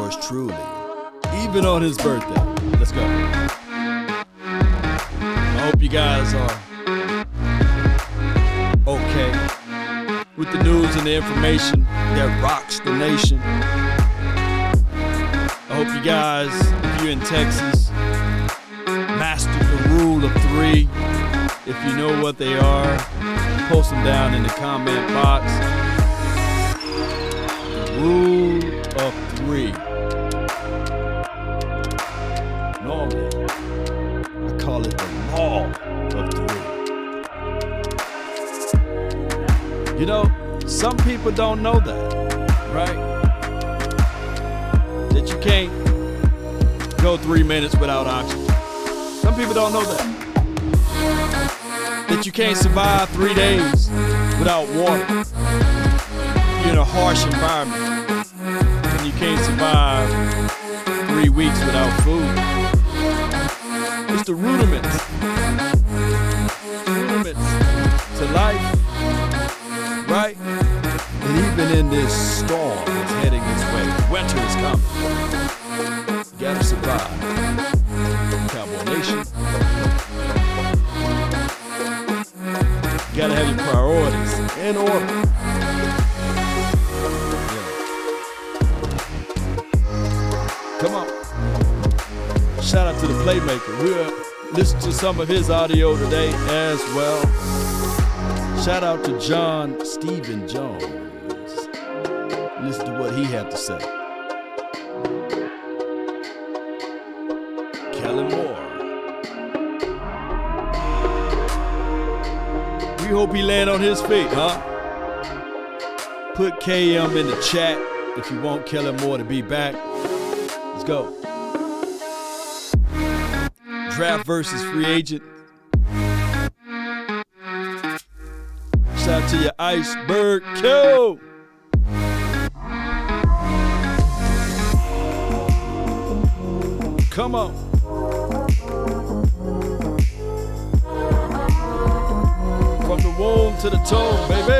yours truly, even on his birthday. Let's go. I hope you guys are okay with the news and the information that rocks the nation. I hope you guys, if you're in Texas, mastered the rule of 3. If you know what they are, post them down in the comment box. The rule of 3. Normally, I call it the law of 3. You know, some people don't know that, right? That you can't go 3 minutes without oxygen. Some people don't know that. That you can't survive 3 days without water. You're in a harsh environment. And you can't survive 3 weeks without food. It's the rudiments. Rudiments to life. Right? And even in this storm that's heading this way, winter is coming. You gotta survive. Cowboy Nation. You gotta have your priorities in order. Yeah. Come on. Shout out to the Playmaker. We'll listen to some of his audio today as well. Shout out to John Stephen Jones. Listen to what he had to say. Kellen Moore. We hope he land on his feet, huh? Put KM in the chat if you want Kellen Moore to be back. Let's go. Draft versus free agent. Shout out to your Iceberg Q. Come on. From the womb to the toe, baby.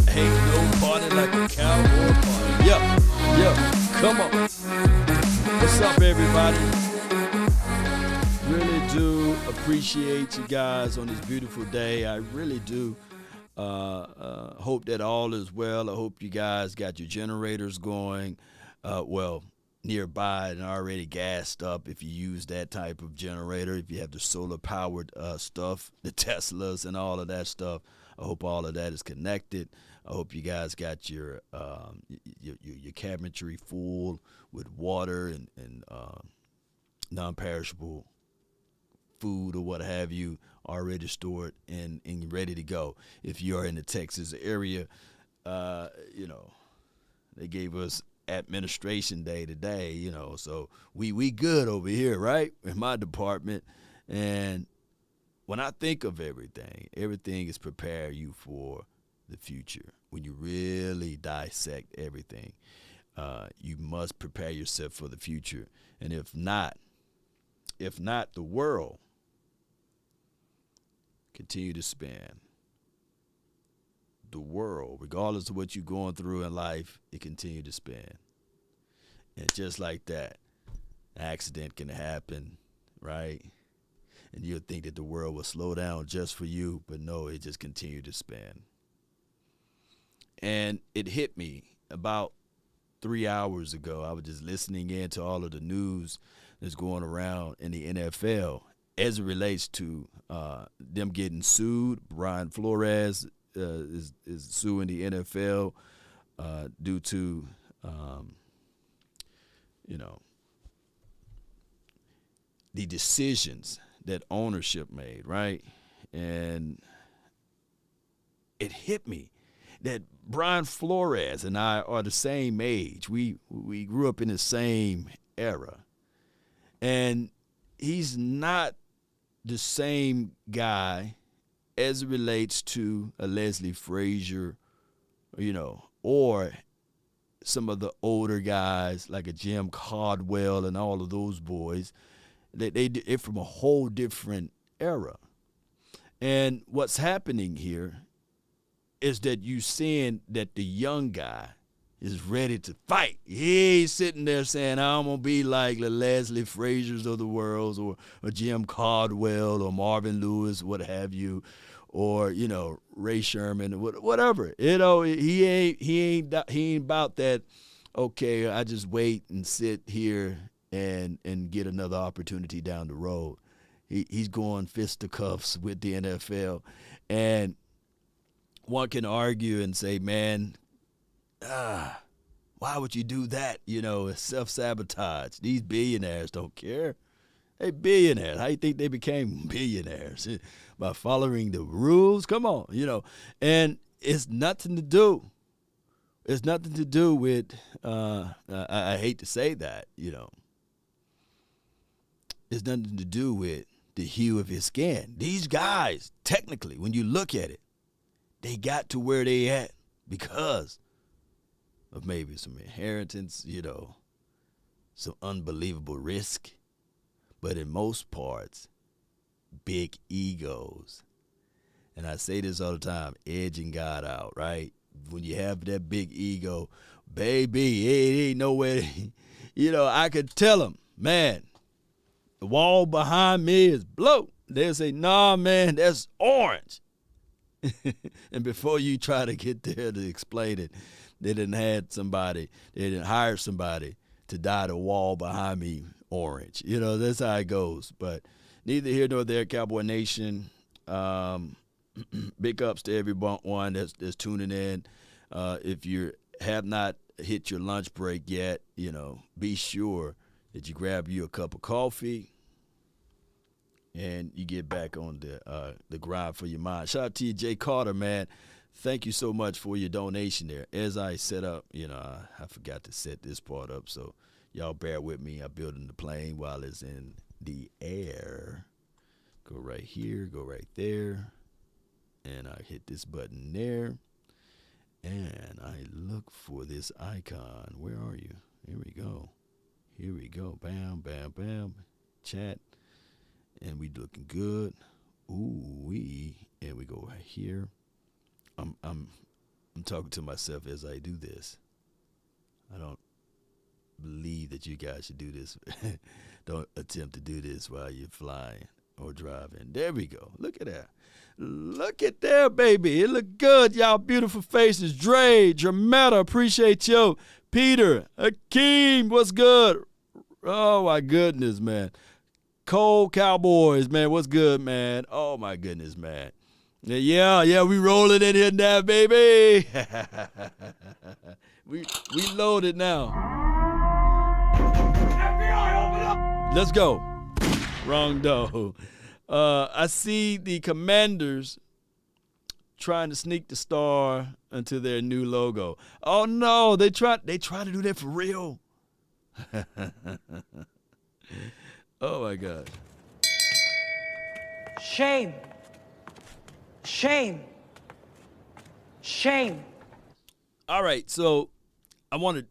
Ain't no party like a cowboy party. Yeah, come on. What's up, everybody? Really do appreciate you guys on this beautiful day. I really do. Hope that all is well. I hope you guys got your generators going. Nearby and already gassed up if you use that type of generator, if you have the solar powered stuff, the Teslas and all of that stuff. I hope all of that is connected. I hope you guys got your cabinetry full with water and non-perishable food or what have you already stored and ready to go. If you are in the Texas area, they gave us administration day today, so we good over here, right? In my department. And when I think of everything is prepare you for the future. When you really dissect everything, you must prepare yourself for the future. And if not, the world continue to spin. The world, regardless of what you're going through in life, it continue to spin. And just like that, an accident can happen, right? And you'll think that the world will slow down just for you, but no, it just continued to spin. And it hit me about 3 hours ago. I was just listening in to all of the news that's going around in the NFL as it relates to them getting sued. Brian Flores is suing the NFL due to, the decisions that ownership made, right? And it hit me that Brian Flores and I are the same age. We grew up in the same era. And he's not the same guy as it relates to a Leslie Frazier, or some of the older guys like a Jim Caldwell and all of those boys. They're from a whole different era. And what's happening here is that you seeing that the young guy is ready to fight. He ain't sitting there saying, I'm going to be like the Leslie Frazier's of the world, or Jim Caldwell or Marvin Lewis, what have you, or, Ray Sherman, whatever. He ain't about that, okay, I just wait and sit here and get another opportunity down the road. He's going fisticuffs with the NFL. And one can argue and say, man, why would you do that? It's self-sabotage. These billionaires don't care. They billionaires. How you think they became billionaires? By following the rules? Come on, And it's nothing to do. It's nothing to do with, I hate to say that, It's nothing to do with the hue of his skin. These guys, technically, when you look at it, they got to where they at because of maybe some inheritance, some unbelievable risk. But in most parts, big egos. And I say this all the time, edging God out, right? When you have that big ego, baby, it ain't nowhere. I could tell them, man, the wall behind me is blue. They'll say, nah, man, that's orange. And before you try to get there to explain it, they didn't hire somebody to dye the wall behind me orange. That's how it goes. But neither here nor there, Cowboy Nation. Big ups to everyone that's tuning in. If you have not hit your lunch break yet, be sure that you grab you a cup of coffee and you get back on the grind for your mind. Shout out to you, Jay Carter, man. Thank you so much for your donation there. As I set up, I forgot to set this part up, so y'all bear with me. I'm building the plane while it's in the air. Go right here, go right there, and I hit this button there, and I look for this icon. Where are you? Here we go. Here we go. Bam, bam, bam. Chat. And we looking good. And we go right here. I'm talking to myself as I do this. I don't believe that you guys should do this. Don't attempt to do this while you're flying or driving. There we go. Look at that. Look at there, baby. It look good. Y'all beautiful faces. Dre, Drametta, appreciate you. Peter, Akeem, what's good? Oh, my goodness, man. Cole Cowboys, man, what's good, man? Oh, my goodness, man. Yeah, we rolling in here now, baby. we loaded now. FBI, open up. Let's go. Wrong door. I see the Commanders trying to sneak the star into their new logo. Oh, no, they try to do that for real. Oh, my God. Shame. Shame. Shame. All right, so I want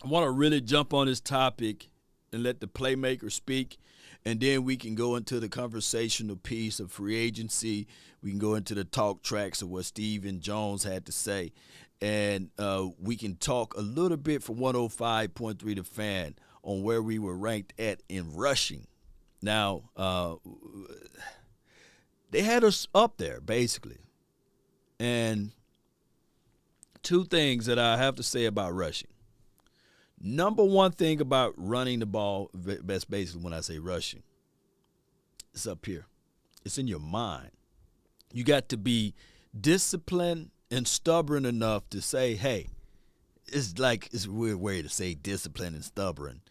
to really jump on this topic and let the playmaker speak, and then we can go into the conversational piece of free agency. We can go into the talk tracks of what Stephen Jones had to say, and we can talk a little bit from 105.3 The Fan on where we were ranked at in rushing. Now, they had us up there, basically. And two things that I have to say about rushing. Number one thing about running the ball, that's basically when I say rushing, it's up here. It's in your mind. You got to be disciplined and stubborn enough to say, hey, it's a weird way to say disciplined and stubborn,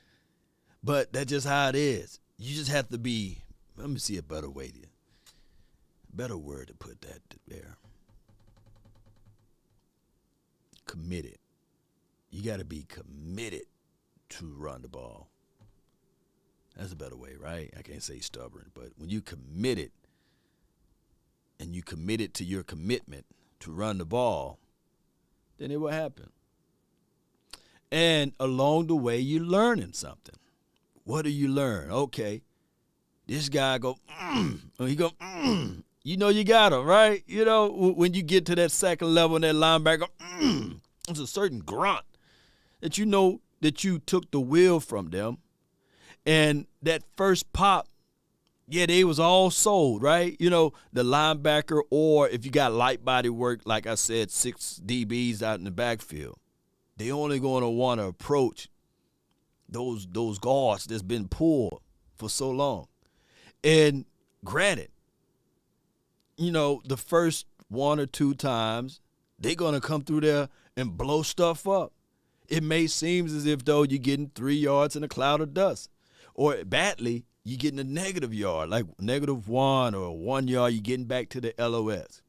but that's just how it is. You just have to be, let me see a better way to, better word to put that there. Committed. You got to be committed to run the ball. That's a better way, right? I can't say stubborn, but when you committed and you committed to your commitment to run the ball, then it will happen. And along the way, you're learning something. What do you learn? Okay, this guy go, he go, You know you got them, right? You know, when you get to that second level and that linebacker, there's a certain grunt that you know that you took the will from them. And that first pop, yeah, they was all sold, right? You know, the linebacker, or if you got light body work, like I said, 6 DBs out in the backfield, they only going to want to approach those guards that's been pulled for so long. And granted, you know, the first 1 or 2 times, they're going to come through there and blow stuff up. It may seem as if, though, you're getting 3 yards in a cloud of dust. Or badly, you're getting a negative yard, like -1 or 1 yard, you're getting back to the LOS.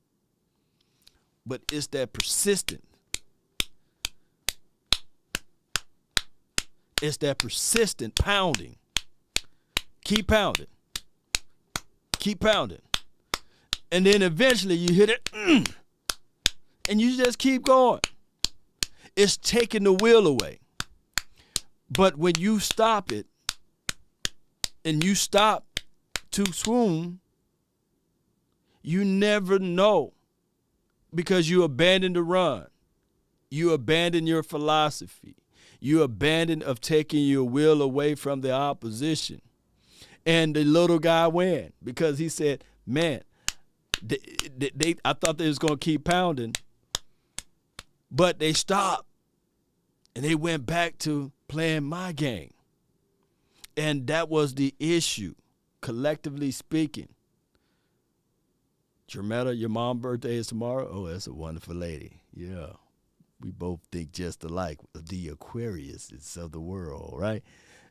But it's that persistent. It's that persistent pounding. Keep pounding. Keep pounding. And then eventually you hit it, and you just keep going. It's taking the will away. But when you stop it, and you stop to swoon, you never know, because you abandon the run. You abandon your philosophy. You abandon of taking your will away from the opposition. And the little guy win because he said, man, I thought they was going to keep pounding, but they stopped, and they went back to playing my game. And that was the issue, collectively speaking. Jermetta, your mom's birthday is tomorrow? Oh, that's a wonderful lady. Yeah. We both think just alike, the Aquariuses of the world, right?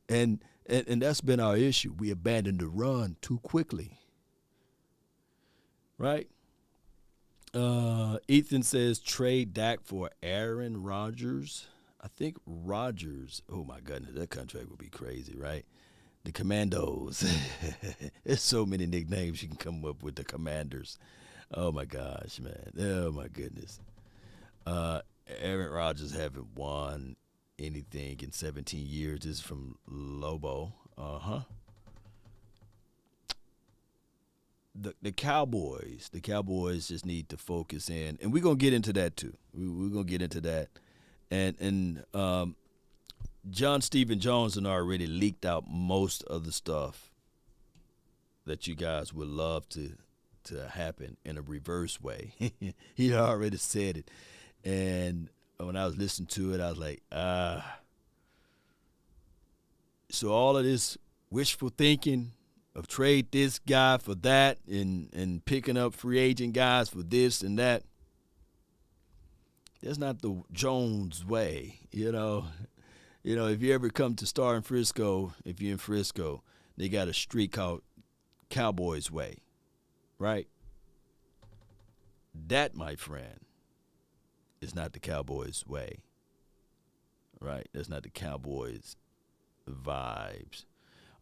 And that's been our issue. We abandoned the run too quickly, right? Ethan says trade Dak for Aaron Rodgers. I think Rodgers, oh my goodness, that contract would be crazy, right? The Commandos. There's so many nicknames you can come up with, the Commanders. Oh my gosh, man. Oh my goodness. Aaron Rodgers haven't won anything in 17 years. This is from Lobo. The Cowboys just need to focus in, and we're gonna get into that too. We're gonna get into that. And John Stephen Jones and I already leaked out most of the stuff that you guys would love to happen in a reverse way. He already said it. And when I was listening to it, I was like, So all of this wishful thinking of trade this guy for that and picking up free agent guys for this and that, that's not the Jones way, you know. You know, if you ever come to Star in Frisco, if you're in Frisco, they got a street called Cowboys Way, right? That, my friend, is not the Cowboys way, right? That's not the Cowboys vibes.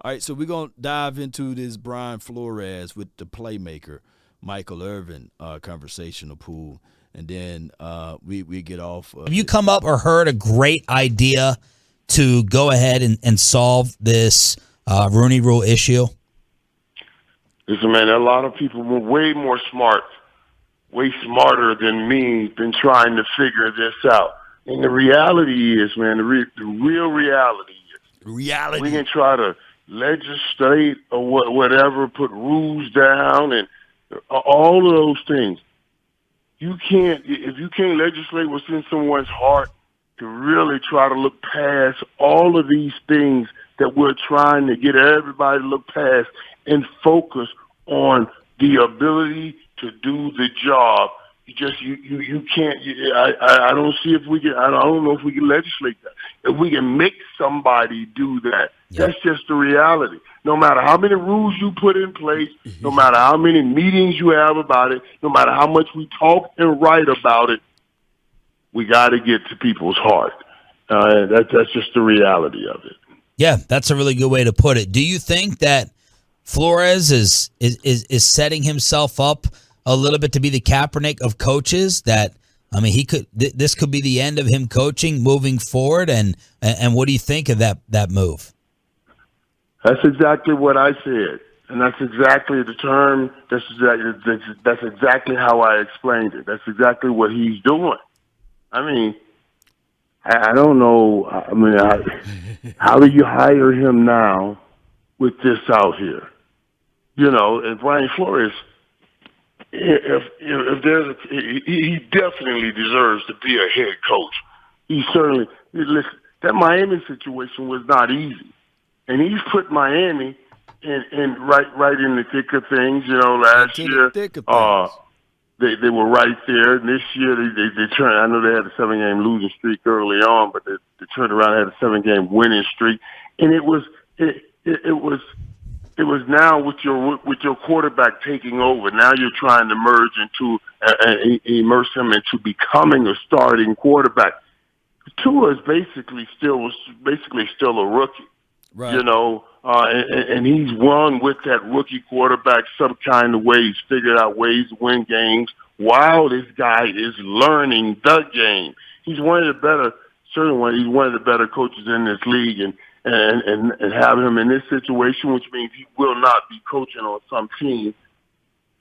All right, so we're going to dive into this Brian Flores with the playmaker, Michael Irvin conversational pool, and then we get off. Have you come up or heard a great idea to go ahead and solve this Rooney Rule issue? Listen, man, a lot of people were way smarter than me been trying to figure this out. And the reality is, man, the real reality is we can try to legislate or whatever, put rules down and all of those things. If you can't legislate what's in someone's heart to really try to look past all of these things that we're trying to get everybody to look past and focus on the ability to do the job. You can't. I don't see if we can. I don't know if we can legislate that. If we can make somebody do that, that's just the reality. No matter how many rules you put in place, no matter how many meetings you have about it, no matter how much we talk and write about it, we got to get to people's heart. That's just the reality of it. Yeah, that's a really good way to put it. Do you think that Flores is setting himself up a little bit to be the Kaepernick of coaches? That, I mean, this could be the end of him coaching moving forward. And what do you think of that move? That's exactly what I said. And that's exactly the term. That's exactly how I explained it. That's exactly what he's doing. I mean, I don't know. I mean, how do you hire him now with this out here? And Brian Flores, if there's he definitely deserves to be a head coach. He certainly listen. That Miami situation was not easy, and he's put Miami in right in the thick of things. Last year, they were right there. And this year, they turned. I know they had a 7-game losing streak early on, but they turned around and had a 7-game winning streak, and it was now with your quarterback taking over. Now you're trying to merge into immerse him into becoming a starting quarterback. Tua is basically still a rookie, right? And he's won with that rookie quarterback some kind of ways, figured out ways to win games while this guy is learning the game. He's one of the better, certainly he's one of the better coaches in this league, and having him in this situation, which means he will not be coaching on some team,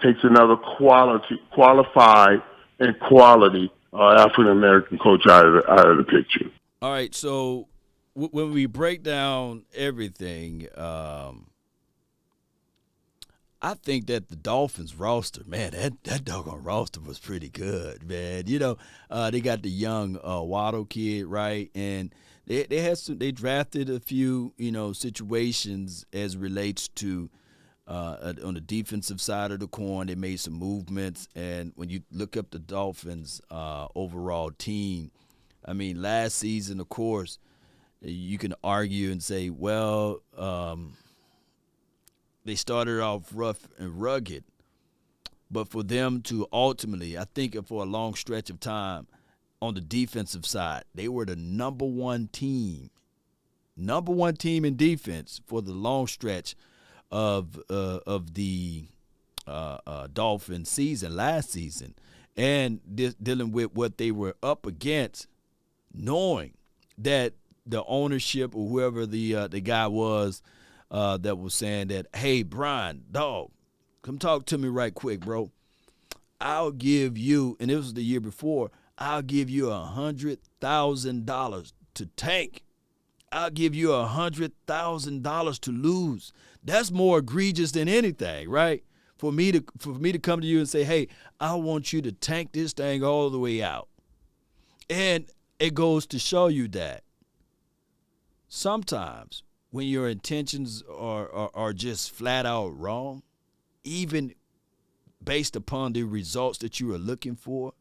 takes another qualified and quality African American coach out of the picture. All right, so when we break down everything, I think that the Dolphins roster, man, that doggone roster was pretty good, man. They got the young Waddle kid, right, and they drafted a few situations as relates to. On the defensive side of the coin, they made some movements. And when you look up the Dolphins' overall team, I mean, last season, of course, you can argue and say, well, they started off rough and rugged. But for them to ultimately, I think for a long stretch of time, on the defensive side, they were the number one team in defense for the long stretch of the Dolphins season last season, and dealing with what they were up against, knowing that the ownership or whoever the guy was that was saying that, hey, Brian, dog, come talk to me right quick, bro. I'll give you, and it was the year before, I'll give you $100,000 to tank. I'll give you $100,000 to lose. That's more egregious than anything, right? For me to come to you and say, hey, I want you to tank this thing all the way out. And it goes to show you that sometimes when your intentions are just flat out wrong, even based upon the results that you are looking for,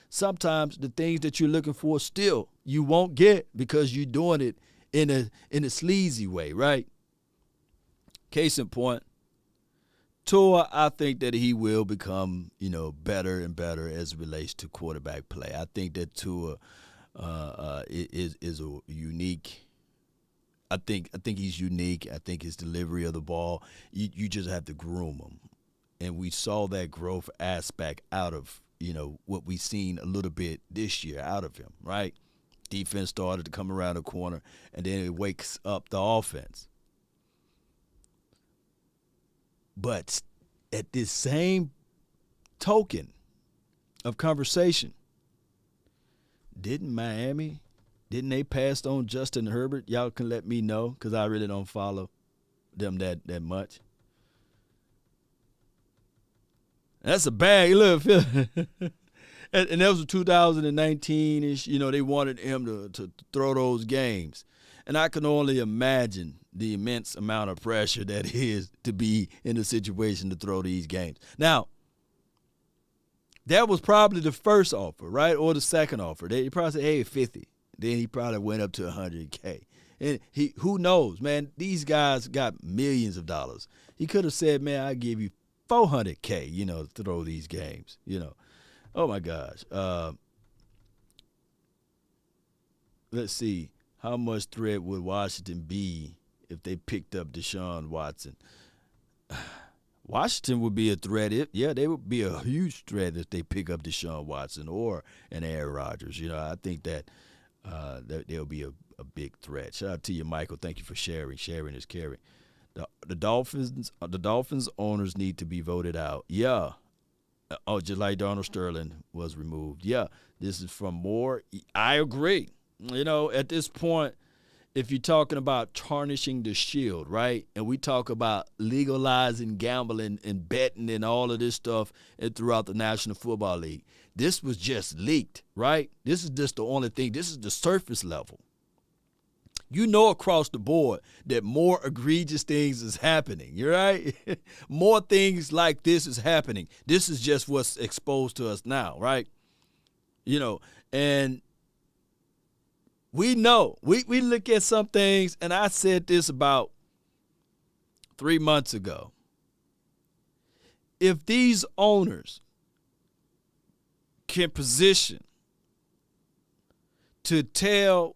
sometimes the things that you're looking for still you won't get because you're doing it in a sleazy way, right? Case in point, Tua, I think that he will become, better and better as it relates to quarterback play. I think that Tua is a unique. I think he's unique. I think his delivery of the ball, you just have to groom him, and we saw that growth aspect out of what we've seen a little bit this year out of him, right? Defense started to come around the corner, and then it wakes up the offense. But at this same token of conversation, didn't they pass on Justin Herbert? Y'all can let me know because I really don't follow them that much. That's a bag. Look, and that was 2019-ish. They wanted him to throw those games. And I can only imagine the immense amount of pressure that is to be in a situation to throw these games. Now, that was probably the first offer, right, or the second offer. They probably said, hey, 50. Then he probably went up to $100K. And who knows, man? These guys got millions of dollars. He could have said, man, I'll give you $400K, to throw these games, Oh, my gosh. Let's see. How much threat would Washington be if they picked up Deshaun Watson? Washington would be a threat. They would be a huge threat if they pick up Deshaun Watson or an Aaron Rodgers. I think that they'll be a big threat. Shout out to you, Michael. Thank you for sharing. Sharing is caring. The Dolphins owners need to be voted out. Yeah. Oh, just like Donald Sterling was removed. Yeah, this is from more. I agree. At this point, if you're talking about tarnishing the shield, right, and we talk about legalizing gambling and betting and all of this stuff throughout the National Football League, this was just leaked, right? This is just the only thing. This is the surface level. Across the board that more egregious things is happening. You're right. More things like this is happening. This is just what's exposed to us now, right? And we know. We look at some things, and I said this about 3 months ago. If these owners can position to tell,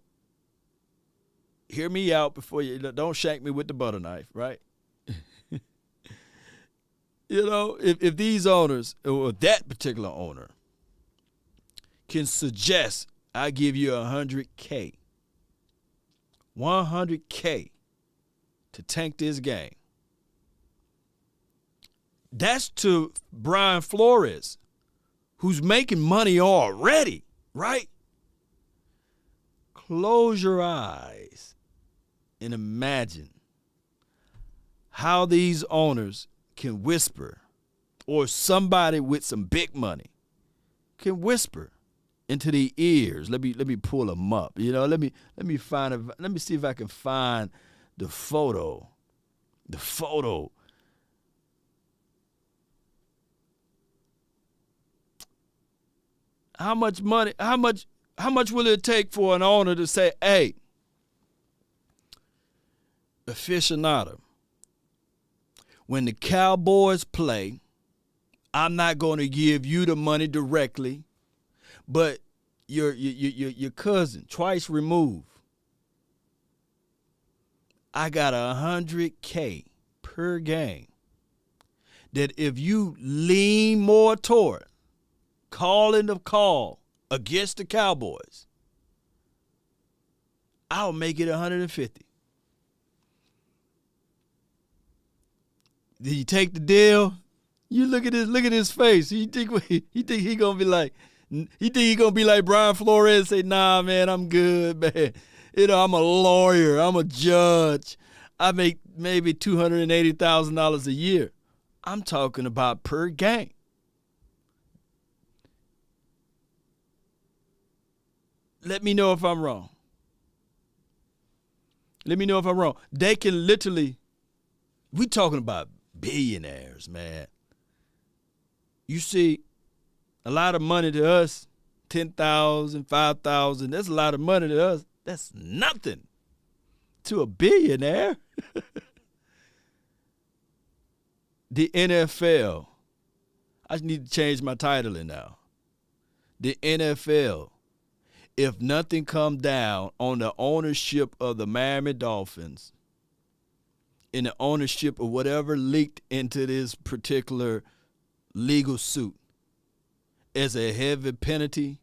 hear me out before you, don't shank me with the butter knife, right? If these owners, or that particular owner, can suggest, I give you $100K to tank this game. That's to Brian Flores, who's making money already, right? Close your eyes and imagine how these owners can whisper, or somebody with some big money can whisper into the ears. Let me pull them up. Let me see if I can find the photo. The photo. How much money? How much will it take for an owner to say, "Hey, aficionado, when the Cowboys play, I'm not going to give you the money directly, but your cousin, twice removed, I got $100K per game that if you lean more toward calling the call against the Cowboys, I'll make it 150. Did you take the deal? You look at his face. He think he gonna be like, Brian Flores and say, nah, man, I'm good, man. I'm a lawyer, I'm a judge. I make maybe $280,000 a year. I'm talking about per game. Let me know if I'm wrong. They can literally, we talking about billionaires, man. You see, a lot of money to us, $10,000, $5,000, that's a lot of money to us. That's nothing to a billionaire. The NFL, I need to change my titling now. The NFL, if nothing come down on the ownership of the Miami Dolphins, in the ownership of whatever leaked into this particular legal suit as a heavy penalty,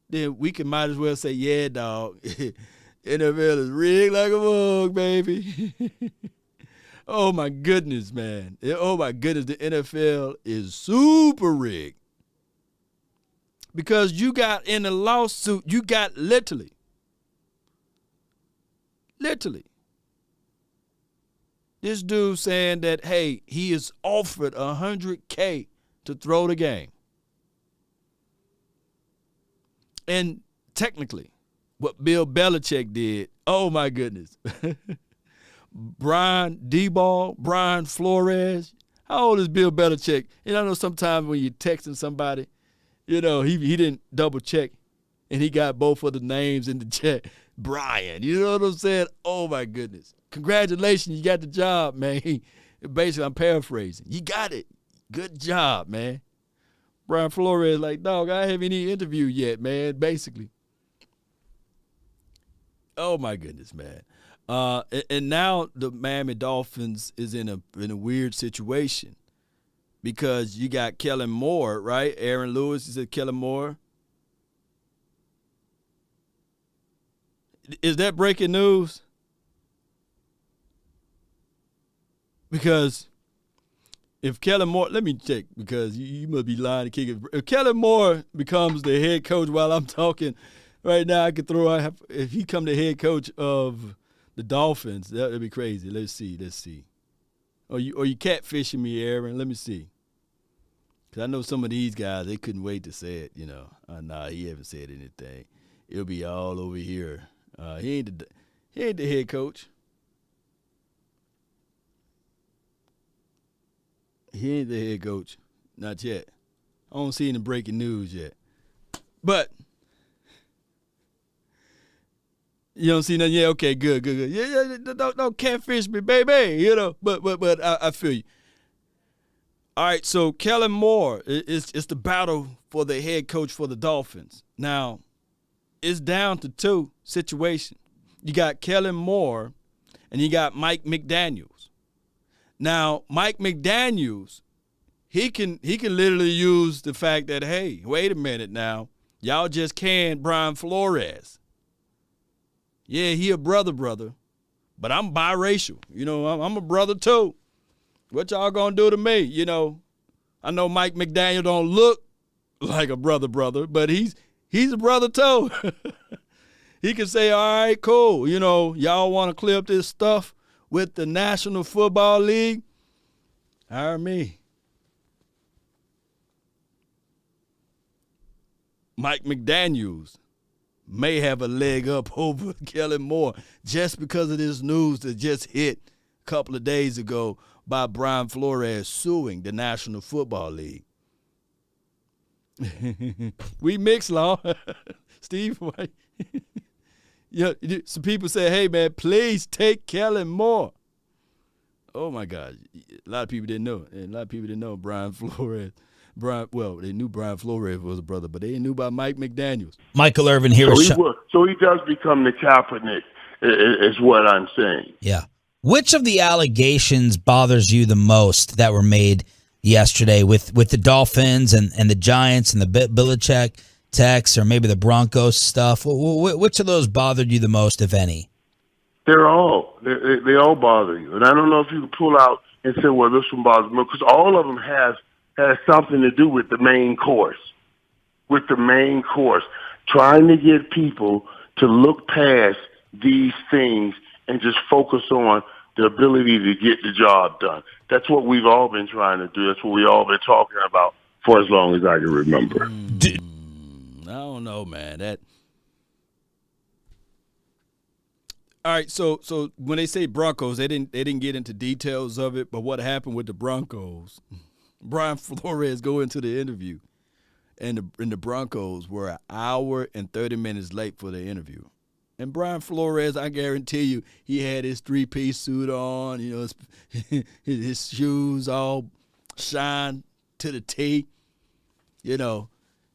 then we might as well say, yeah, dog, NFL is rigged like a mug, baby. Oh, my goodness, man. Oh, my goodness, the NFL is super rigged. Because you got in a lawsuit, you got literally, this dude saying that, hey, he is offered $100K to throw the game. And technically, what Bill Belichick did, oh my goodness. Brian Flores. How old is Bill Belichick? I know sometimes when you're texting somebody, he didn't double check and he got both of the names in the chat. Brian, you know what I'm saying? Oh my goodness. Congratulations, you got the job, man. Basically, I'm paraphrasing. You got it. Good job, man. Brian Flores like, dog, I haven't any interview yet, man, basically. Oh my goodness, man. And now the Miami Dolphins is in a weird situation because you got Kellen Moore, right? Aaron Lewis is at Kellen Moore. Is that breaking news? Because if Kellen Moore, let me check because you must be lying to kick it. If Kellen Moore becomes the head coach while I'm talking right now, I could throw out, if he come the head coach of the Dolphins, that would be crazy. Let's see. Or you catfishing me, Aaron? Let me see. Because I know some of these guys, they couldn't wait to say it, Nah, he haven't said anything. It'll be all over here. He ain't the head coach. He ain't the head coach. Not yet. I don't see any breaking news yet. But you don't see nothing? Yeah, okay, good. Yeah, don't catfish me, baby, But I feel you. All right, so Kellen Moore, it's the battle for the head coach for the Dolphins. Now, it's down to two situations. You got Kellen Moore and you got Mike McDaniels. Now, Mike McDaniels, he can literally use the fact that, hey, wait a minute now, y'all just canned Brian Flores. Yeah, he a brother, but I'm biracial. I'm a brother too. What y'all gonna do to me? I know Mike McDaniel don't look like a brother, but he's a brother too. He can say, all right, cool. Y'all want to clear up this stuff with the National Football League? Hire me. Mike McDaniels may have a leg up over Kellen Moore just because of this news that just hit a couple of days ago by Brian Flores suing the National Football League. We mix, law. Steve, some people say, hey, man, please take Kellen Moore. Oh, my God. A lot of people didn't know. And a lot of people didn't know Brian Flores. They knew Brian Flores was a brother, but they didn't know about Mike McDaniels. Michael Irvin here. So he does become the Kaepernick, is what I'm saying. Yeah. Which of the allegations bothers you the most that were made yesterday with the Dolphins and the Giants and the Belichick text, or maybe the Broncos stuff? Which of those bothered you the most, if any? They all bother you. And I don't know if you can pull out and say, well, this one bothers me, because all of them has something to do with the main course. Trying to get people to look past these things and just focus on the ability to get the job done. That's what we've all been trying to do. That's what we've all been talking about for as long as I can remember. I don't know, man. All right, so when they say Broncos, they didn't get into details of it, but what happened with the Broncos? Brian Flores go into the interview, and the Broncos were an hour and 30 minutes late for the interview. And Brian Flores, I guarantee you, he had his three-piece suit on, his shoes all shine to the T,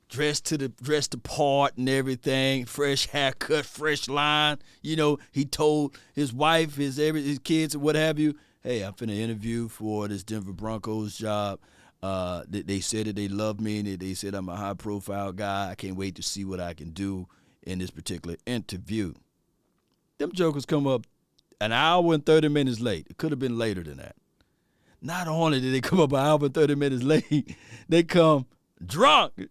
dressed the part and everything, fresh haircut, fresh line. He told his wife, his kids, or what have you, hey, I'm finna interview for this Denver Broncos job. They said that they love me, and they said I'm a high-profile guy. I can't wait to see what I can do in this particular interview. Them jokers come up an hour and 30 minutes late. It could have been later than that. Not only did they come up an hour and 30 minutes late, they come drunk.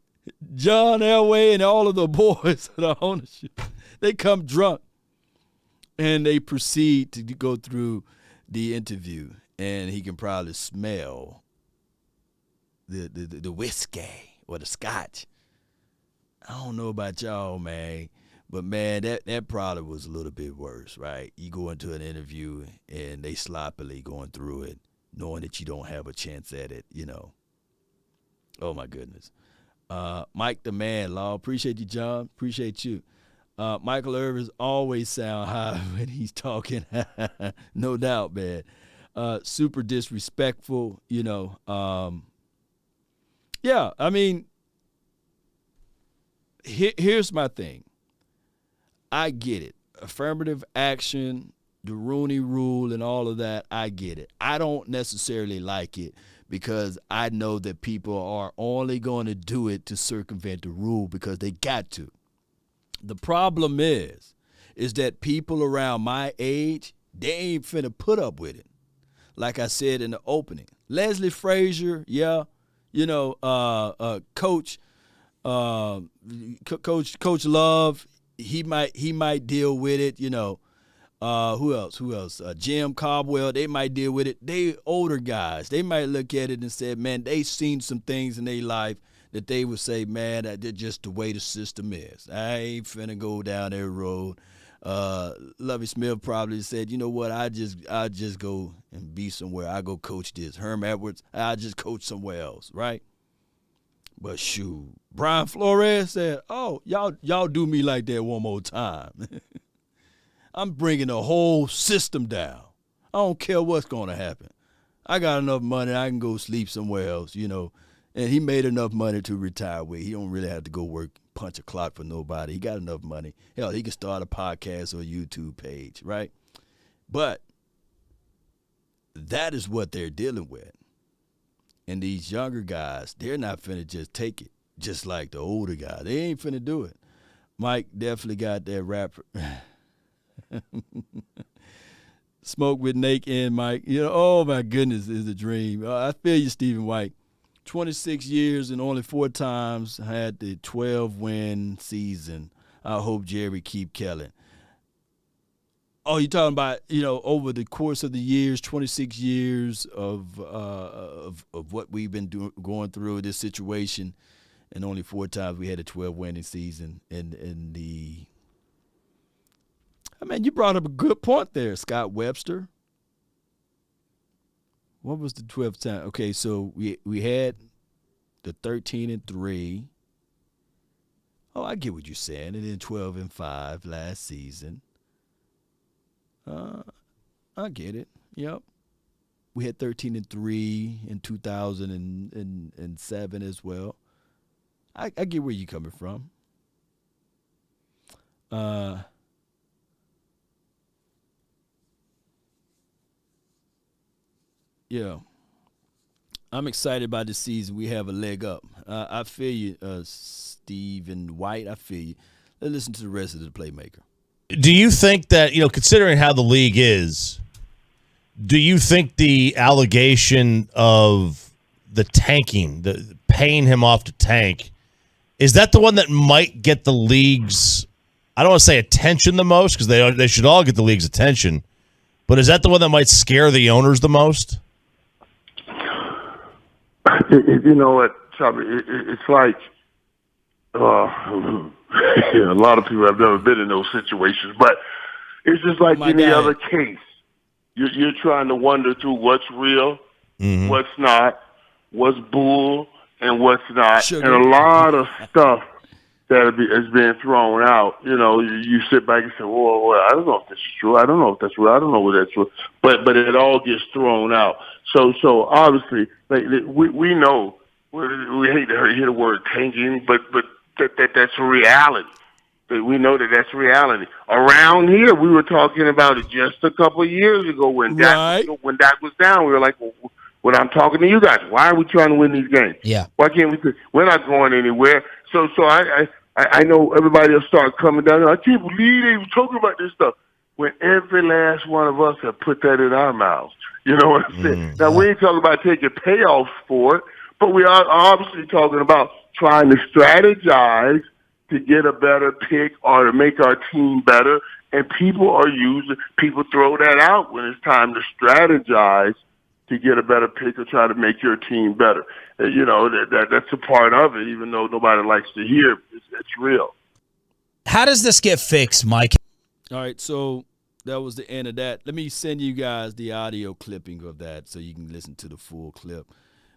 John Elway and all of the boys of the ownership, they come drunk, and they proceed to go through the interview, and he can probably smell the whiskey or the scotch. I don't know about y'all, man, but, man, that probably was a little bit worse, right? You go into an interview, and they sloppily going through it, knowing that you don't have a chance at it, Oh, my goodness. Mike the Man, Law. Appreciate you, John. Appreciate you. Michael Irvin always sound high when he's talking. No doubt, man. Super disrespectful, Yeah, I mean, here's my thing. I get it. Affirmative action, the Rooney Rule, and all of that, I get it. I don't necessarily like it because I know that people are only going to do it to circumvent the rule because they got to. The problem is that people around my age, they ain't finna put up with it. like I said in the opening. Leslie Frazier, yeah, Coach Love, he might deal with it, who else? Jim Caldwell, they might deal with it. They older guys. They might look at it and say, man, they seen some things in their life that they would say, man, that's just the way the system is. I ain't finna go down that road. Lovie Smith probably said, you know what, I just go and be somewhere. I go coach this. Herm Edwards, I just coach somewhere else, right? But shoot, Brian Flores said, oh, y'all do me like that one more time. I'm bringing the whole system down. I don't care what's going to happen. I got enough money. I can go sleep somewhere else, And he made enough money to retire with. He don't really have to go work, punch a clock for nobody. He got enough money. Hell, he can start a podcast or a YouTube page, right? But that is what they're dealing with. And these younger guys, they're not finna just take it, just like the older guys. They ain't finna do it. Mike definitely got that rapper. Smoke with Nate and Mike. Oh my goodness, is a dream. I feel you, Stephen White. 26 years and only 4 times had the 12-win season. I hope Jerry keep killing. Oh, you're talking about, over the course of the years, 26 years of what we've been going through this situation, and only 4 times we had a 12-winning season. You brought up a good point there, Scott Webster. What was the 12th time? Okay, so we had the 13-3. Oh, I get what you're saying. And then 12-5 last season. I get it. Yep. We had 13-3 in 2007 as well. I get where you're coming from. Yeah. I'm excited about this season. We have a leg up. I feel you, Stephen White. I feel you. Let's listen to the rest of the playmaker. Do you think that, considering how the league is, do you think the allegation of the tanking, the paying him off to tank, is that the one that might get the league's, I don't want to say attention the most, because they should all get the league's attention, but is that the one that might scare the owners the most? You know what, Chubby? It's like a lot of people have never been in those situations, but it's just like any other case. You're trying to wonder through what's real, what's not, what's bull, and what's not. Sugar. And a lot of stuff that is being thrown out. You sit back and say, well, I don't know if this is true. I don't know if that's real. I don't know whether that's true. But it all gets thrown out. So obviously, we know, we hate to hear the word tanking, but that's a reality. We know that that's reality. Around here, we were talking about it just a couple of years ago when Dak was down. We were like, well, when I'm talking to you guys, why are we trying to win these games? Yeah. Why can't we? We're not going anywhere. So I know everybody will start coming down. I can't believe they were talking about this stuff when every last one of us have put that in our mouths. You know what I'm saying? Now, we ain't talking about taking payoffs for it, but we are obviously talking about trying to strategize to get a better pick or to make our team better. And people throw that out when it's time to strategize to get a better pick or try to make your team better. That's a part of it, even though nobody likes to hear it. It's real. How does this get fixed, Mike? All right, so that was the end of that. Let me send you guys the audio clipping of that so you can listen to the full clip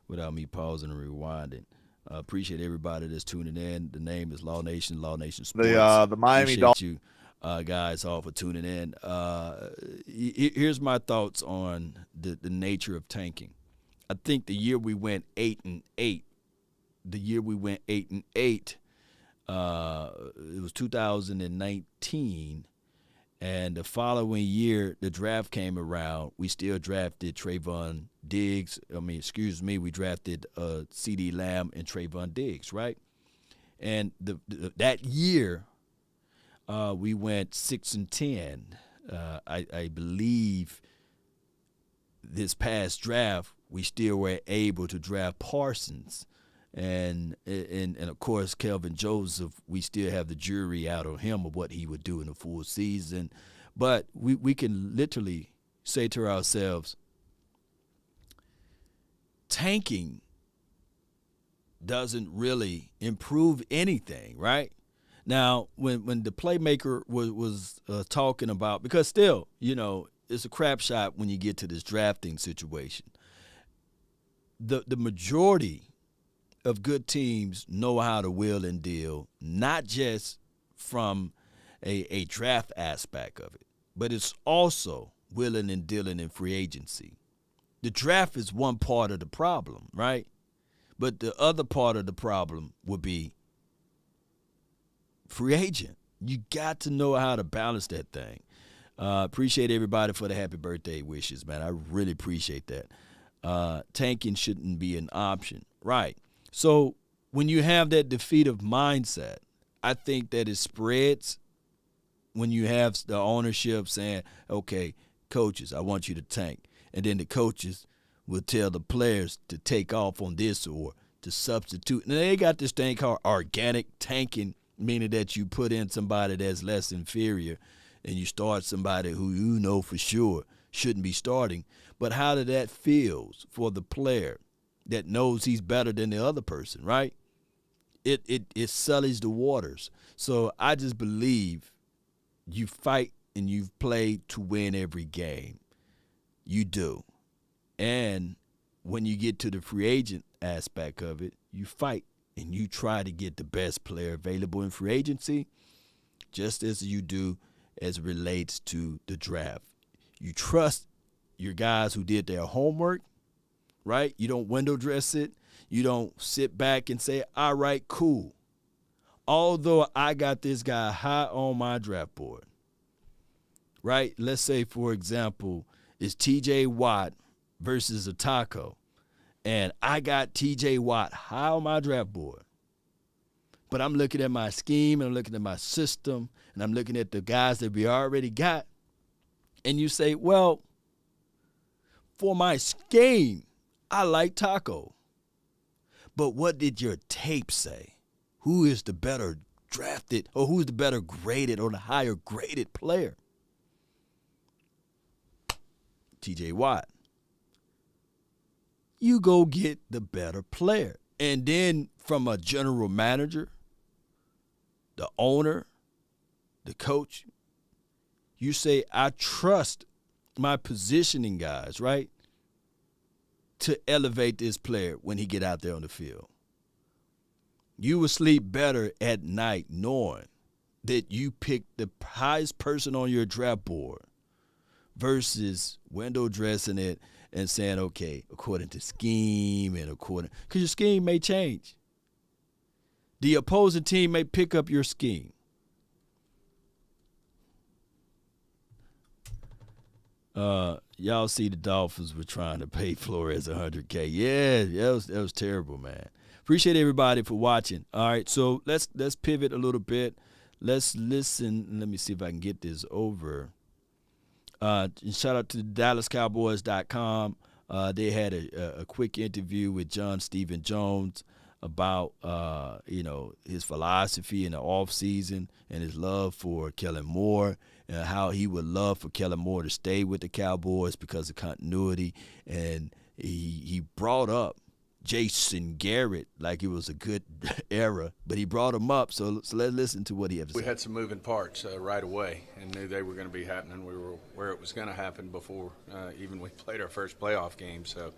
without me pausing and rewinding. Appreciate everybody that's tuning in. The name is Law Nation Sports. The Miami Dolphins. You guys all for tuning in. Here's my thoughts on the nature of tanking. I think the year we went 8-8, it was 2019, and the following year the draft came around. We still drafted Trayvon Diggs. We drafted C.D. Lamb and Trayvon Diggs, right? And that year we went 6-10. I believe this past draft, we still were able to draft Parsons. And of course, Kelvin Joseph, we still have the jury out on him of what he would do in a full season. But we can literally say to ourselves, tanking doesn't really improve anything, right? Now, when the playmaker was talking about, because still, it's a crap shot when you get to this drafting situation. The majority of good teams know how to wheel and deal, not just from a draft aspect of it, but it's also wheeling and dealing in free agency. The draft is one part of the problem, right? But the other part of the problem would be free agent. You got to know how to balance that thing. Appreciate everybody for the happy birthday wishes, man. I really appreciate that. Tanking shouldn't be an option. Right. So when you have that defeative mindset, I think that it spreads when you have the ownership saying, okay, coaches, I want you to tank. And then the coaches will tell the players to take off on this or to substitute. And they got this thing called organic tanking, meaning that you put in somebody that's less inferior and you start somebody who you know for sure shouldn't be starting. But how did that feels for the player that knows he's better than the other person, right? It sullies the waters. So I just believe you fight and you play to win every game. You do. And when you get to the free agent aspect of it, you fight and you try to get the best player available in free agency, just as you do as it relates to the draft. You trust your guys who did their homework, right? You don't window dress it. You don't sit back and say, all right, cool. Although I got this guy high on my draft board, right? Let's say, for example, it's T.J. Watt versus a taco, and I got T.J. Watt high on my draft board. But I'm looking at my scheme, and I'm looking at my system, and I'm looking at the guys that we already got. And you say, well, for my scheme, I like Taco. But what did your tape say? Who is the better drafted, or who's the better graded or the higher graded player? T.J. Watt. You go get the better player. And then from a general manager, the owner, the coach, you say, I trust my positioning guys, right, to elevate this player when he get out there on the field. You will sleep better at night knowing that you picked the highest person on your draft board versus window dressing it and saying, okay, according to scheme and according, because your scheme may change. The opposing team may pick up your scheme. Y'all see the Dolphins were trying to pay Flores $100K. Yeah, that was terrible, man. Appreciate everybody for watching. All right, so let's pivot a little bit. Let's listen. Let me see if I can get this over. Shout out to DallasCowboys.com. They had a quick interview with John Stephen Jones about his philosophy in the offseason and his love for Kellen Moore and how he would love for Kellen Moore to stay with the Cowboys because of continuity. And he brought up Jason Garrett like it was a good era, but he brought him up. So let's listen to what he had to say. We had some moving parts right away and knew they were going to be happening. We were where it was going to happen before even we played our first playoff game. So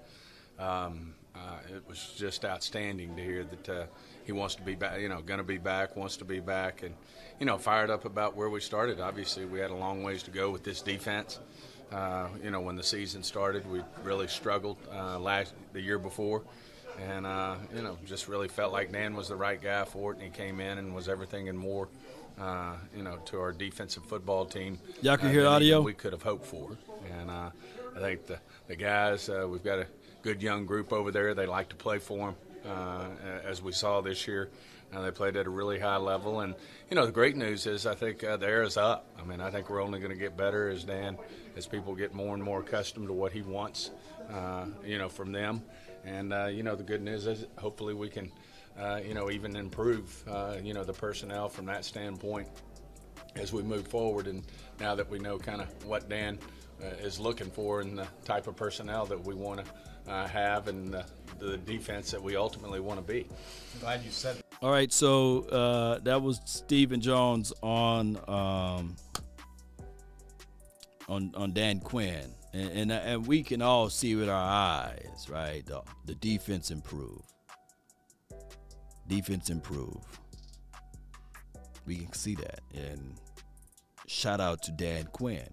it was just outstanding to hear that he wants to be back, going to be back, wants to be back, and, fired up about where we started. Obviously, we had a long ways to go with this defense. When the season started, we really struggled the year before. And, just really felt like Dan was the right guy for it, and he came in and was everything and more, to our defensive football team. Y'all can hear audio? We could have hoped for. And I think the guys, we've got a good young group over there. They like to play for him, as we saw this year. They played at a really high level, and the great news is I think the era's up. I mean, I think we're only going to get better as people get more and more accustomed to what he wants, from them. And the good news is hopefully we can, even improve, the personnel from that standpoint as we move forward. And now that we know kind of what Dan is looking for and the type of personnel that we want to have and the defense that we ultimately want to be. Glad you said that. All right, so that was Stephen Jones on Dan Quinn, and we can all see with our eyes, right? The defense improved. Defense improved. We can see that, and shout out to Dan Quinn.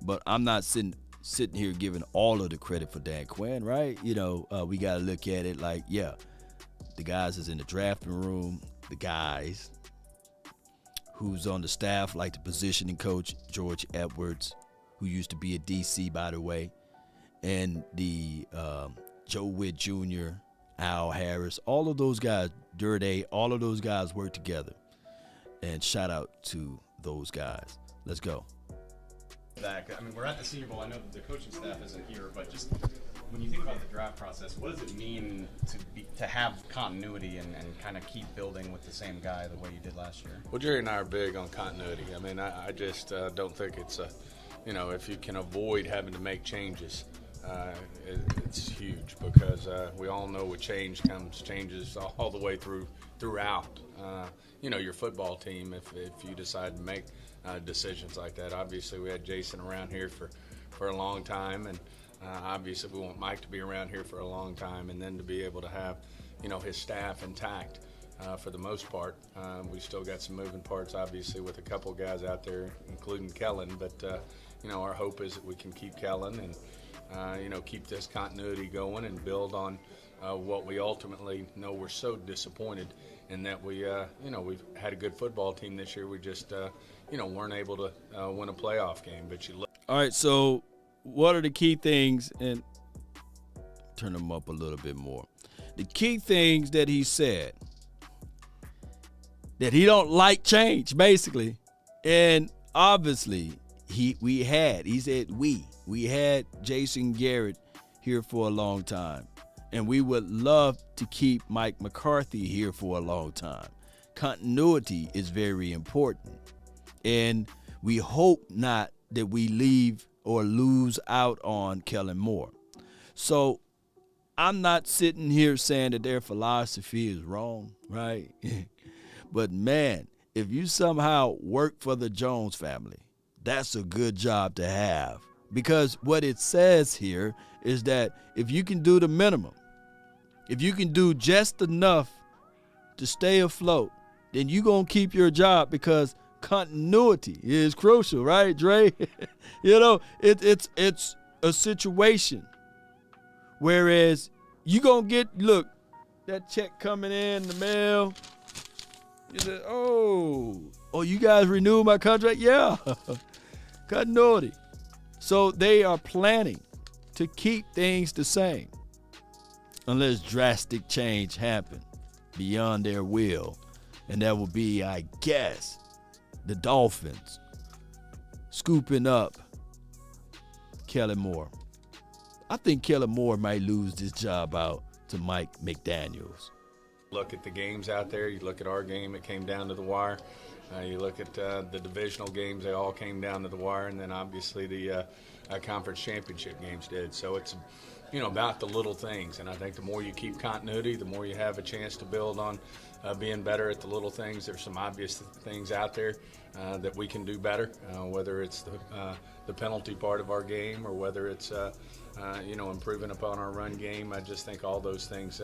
But I'm not sitting here giving all of the credit for Dan Quinn, right? We got to look at it like, yeah, the guys is in the drafting room, the guys who's on the staff, like the positioning coach, George Edwards, who used to be a DC, by the way, and the Joe Witt Jr., Al Harris, all of those guys, Durday, all of those guys work together. And shout out to those guys. Let's go. I mean, we're at the Senior Bowl. I know the coaching staff isn't here, but just when you think about the draft process, what does it mean to have continuity and kind of keep building with the same guy the way you did last year? Well, Jerry and I are big on continuity. I mean, I just don't think it's if you can avoid having to make changes, it's huge because we all know with change comes changes all the way throughout. Your football team, if you decide to make decisions like that. Obviously, we had Jason around here for a long time, and obviously we want Mike to be around here for a long time, and then to be able to have, his staff intact for the most part. We still got some moving parts, obviously, with a couple guys out there, including Kellen, but, our hope is that we can keep Kellen and, keep this continuity going and build on what we ultimately know we're so disappointed in that we've had a good football team this year. We just, weren't able to win a playoff game. But you look. All right, so what are the key things? And turn them up a little bit more. The key things that he said, that he don't like change, basically. And obviously, we had Jason Garrett here for a long time. And we would love to keep Mike McCarthy here for a long time. Continuity is very important. And we hope not that we leave or lose out on Kellen Moore. So I'm not sitting here saying that their philosophy is wrong, right? But, man, if you somehow work for the Jones family, that's a good job to have. Because what it says here is that if you can do the minimum, if you can do just enough to stay afloat, then you're going to keep your job because continuity is crucial, right, Dre? It's a situation. Whereas you going to get, look, that check coming in the mail. You say, oh, you guys renewed my contract? Yeah. Continuity. So they are planning to keep things the same unless drastic change happen beyond their will. And that will be, I guess, the Dolphins scooping up Kellen Moore. I think Kellen Moore might lose this job out to Mike McDaniels. Look at the games out there. You look at our game, it came down to the wire. You look at the divisional games, they all came down to the wire. And then obviously the conference championship games did. So it's, about the little things. And I think the more you keep continuity, the more you have a chance to build on being better at the little things. There's some obvious things out there that we can do better, whether it's the penalty part of our game or whether it's, improving upon our run game. I just think all those things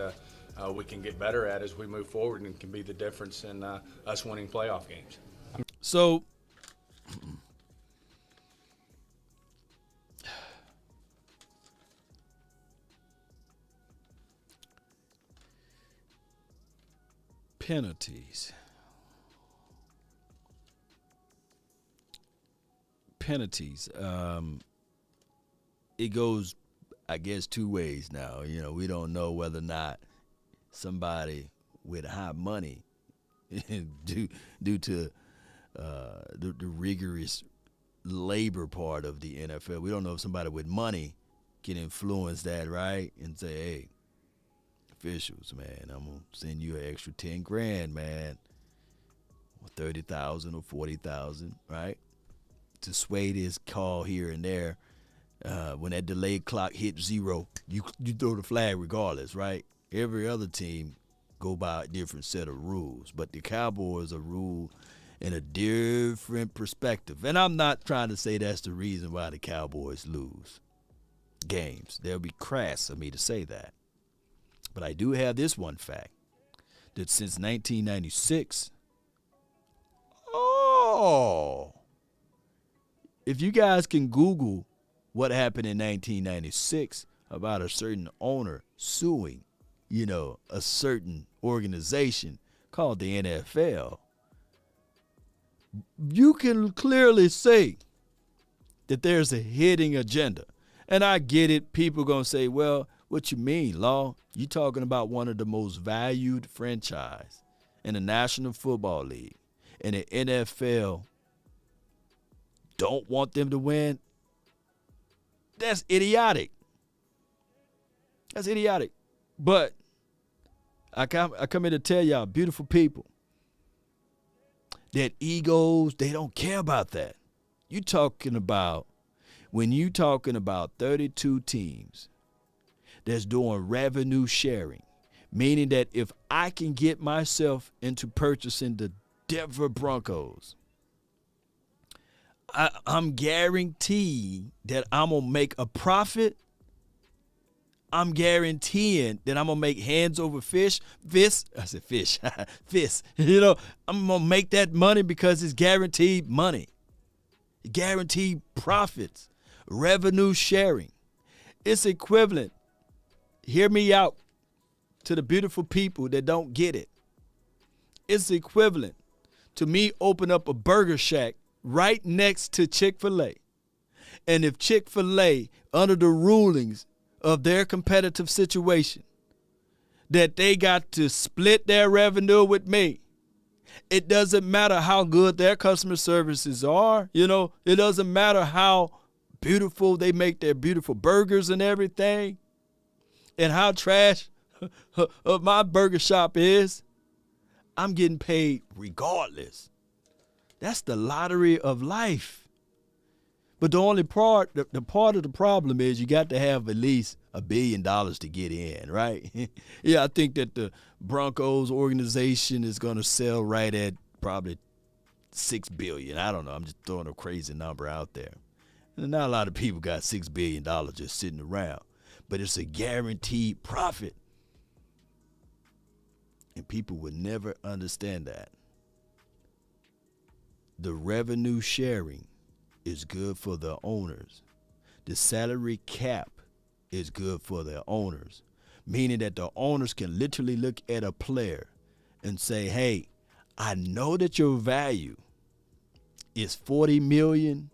we can get better at as we move forward and can be the difference in us winning playoff games. So, penalties. It goes, I guess, two ways now. We don't know whether or not somebody with high money due to the rigorous labor part of the NFL. We don't know if somebody with money can influence that, right? And say, hey, officials, man, I'm going to send you an extra 10 grand, man, or 30,000 or 40,000, right? To sway this call here and there. When that delayed clock hits 0, you throw the flag regardless, right? Every other team go by a different set of rules, but the Cowboys are ruled in a different perspective. And I'm not trying to say that's the reason why the Cowboys lose games. They'll be crass of me to say that. But I do have this one fact, that since 1996, if you guys can Google what happened in 1996 about a certain owner suing, a certain organization called the NFL, you can clearly say that there's a hidden agenda. And I get it. People going to say, well, what you mean, Law? You talking about one of the most valued franchise in the National Football League, and the NFL don't want them to win? That's idiotic. That's idiotic. But I come here to tell y'all, beautiful people, that egos, they don't care about that. When you talking about 32 teams that's doing revenue sharing, meaning that if I can get myself into purchasing the Denver Broncos, I'm guaranteed that I'm going to make a profit. I'm guaranteeing that I'm going to make hands over fist. I'm going to make that money because it's guaranteed money. Guaranteed profits. Revenue sharing. It's equivalent. Hear me out, to the beautiful people that don't get it. It's equivalent to me open up a burger shack right next to Chick-fil-A. And if Chick-fil-A, under the rulings of their competitive situation, that they got to split their revenue with me, it doesn't matter how good their customer services are. It doesn't matter how beautiful they make their beautiful burgers and everything, and how trash my burger shop is. I'm getting paid regardless. That's the lottery of life. But the only part, the part of the problem is you got to have at least $1 billion to get in, right? Yeah, I think that the Broncos organization is going to sell right at probably $6 billion. I don't know. I'm just throwing a crazy number out there. And not a lot of people got $6 billion just sitting around, but it's a guaranteed profit. And people would never understand that. The revenue sharing is good for the owners. The salary cap is good for the owners, meaning that the owners can literally look at a player and say, hey, I know that your value is $40 million,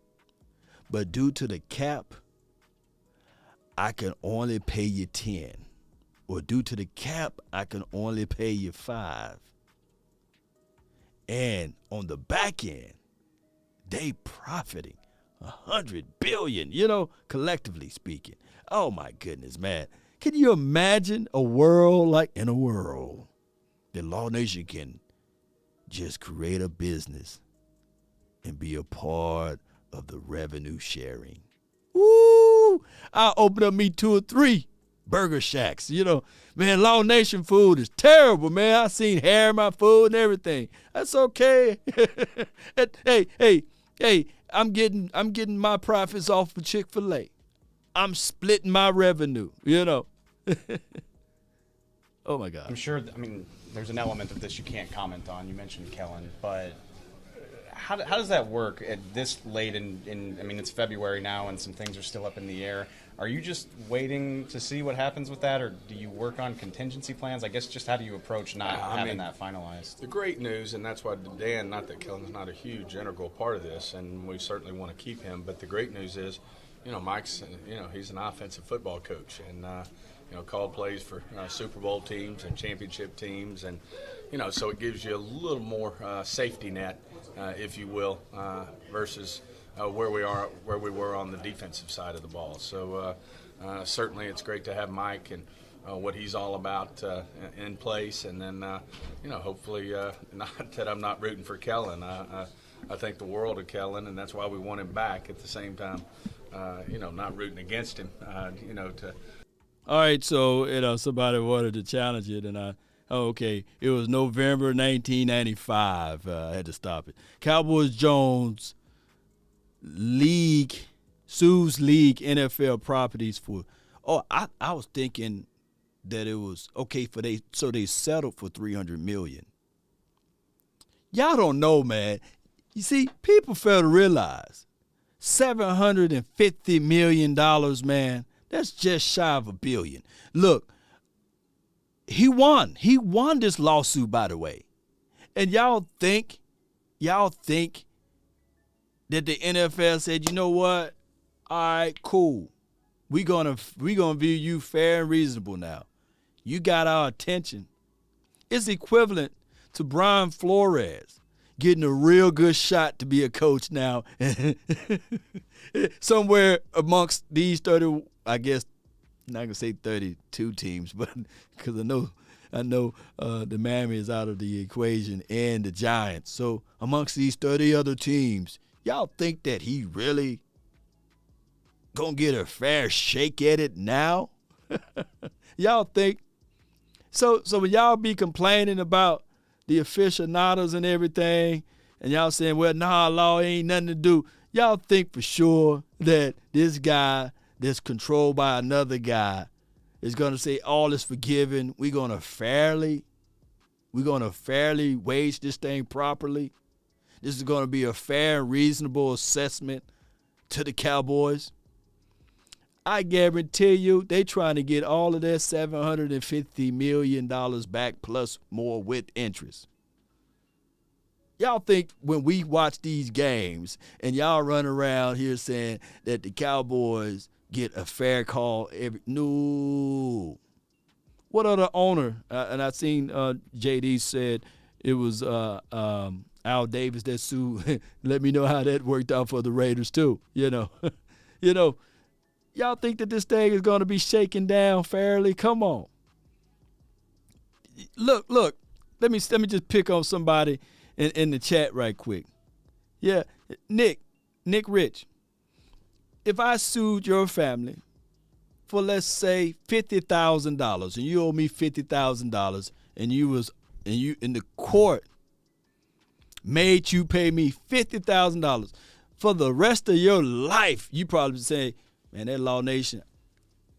but due to the cap, I can only pay you 10. Or due to the cap, I can only pay you 5. And on the back end, they profiting $100 billion, collectively speaking. Oh my goodness, man. Can you imagine a world that Law Nation can just create a business and be a part of the revenue sharing? Woo! I'll open up me 2 or 3 burger shacks. Man, Law Nation food is terrible, man. I seen hair in my food and everything. That's okay. Hey, I'm getting my profits off of Chick-fil-A. I'm splitting my revenue, Oh my God. I'm sure, there's an element of this you can't comment on. You mentioned Kellen, but how does that work at this late in it's February now and some things are still up in the air. Are you just waiting to see what happens with that, or do you work on contingency plans? I guess just how do you approach not having that finalized? The great news, and that's why Dan, not that Kellen's not a huge integral part of this, and we certainly want to keep him, but the great news is, Mike's, he's an offensive football coach, and called plays for Super Bowl teams and championship teams, and so it gives you a little more safety net, if you will, versus where we were on the defensive side of the ball. So certainly it's great to have Mike and what he's all about in place, and then hopefully not that I'm not rooting for Kellen. I think the world of Kellen, and that's why we want him back. At the same time, not rooting against him. All right, so somebody wanted to challenge it, and okay, it was November 1995. I had to stop it. Cowboys Jones sues league NFL properties for. Oh, I was thinking that it was okay so they settled for $300 million. Y'all don't know, man. You see, people fail to realize $750 million, man. That's just shy of $1 billion. Look, he won. He won this lawsuit, by the way. And y'all think that the NFL said, you know what? All right, cool. We gonna view you fair and reasonable now. You got our attention. It's equivalent to Brian Flores getting a real good shot to be a coach now. Somewhere amongst these 30, I guess, I'm not gonna say 32 teams, but because I know the Miami is out of the equation and the Giants. So amongst these 30 other teams, y'all think that he really gonna get a fair shake at it now? Y'all think? So when y'all be complaining about the aficionados and everything, and y'all saying, well, nah, law ain't nothing to do, y'all think for sure that this guy that's controlled by another guy is going to say all is forgiven. We're going to fairly wage this thing properly. This is going to be a fair and reasonable assessment to the Cowboys. I guarantee you they trying to get all of their $750 million back plus more with interest. Y'all think when we watch these games and y'all run around here saying that the Cowboys get a fair call no. What other owner, and I seen JD said it was Al Davis that sued. Let me know how that worked out for the Raiders too, Y'all think that this thing is going to be shaken down fairly? Come on. Look. Let me just pick on somebody in the chat right quick. Yeah, Nick Rich. If I sued your family for, let's say, $50,000, and you owe me $50,000, and you in the court made you pay me $50,000 for the rest of your life, you probably say, man, that Law Nation,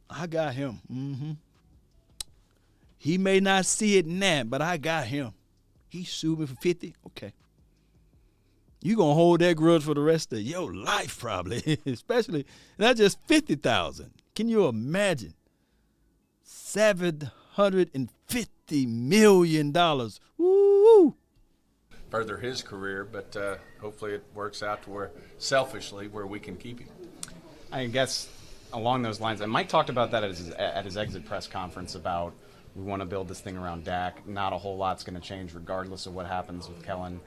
I got him. Mm-hmm. He may not see it now, but I got him. He sued me for 50. Okay. You gonna hold that grudge for the rest of your life, probably. Especially not just 50,000. Can you imagine? $750 million. Woo! Further his career, but hopefully it works out to where selfishly where we can keep him. I guess along those lines, and Mike talked about that at his exit press conference about we want to build this thing around Dak. Not a whole lot's going to change regardless of what happens with Kellen.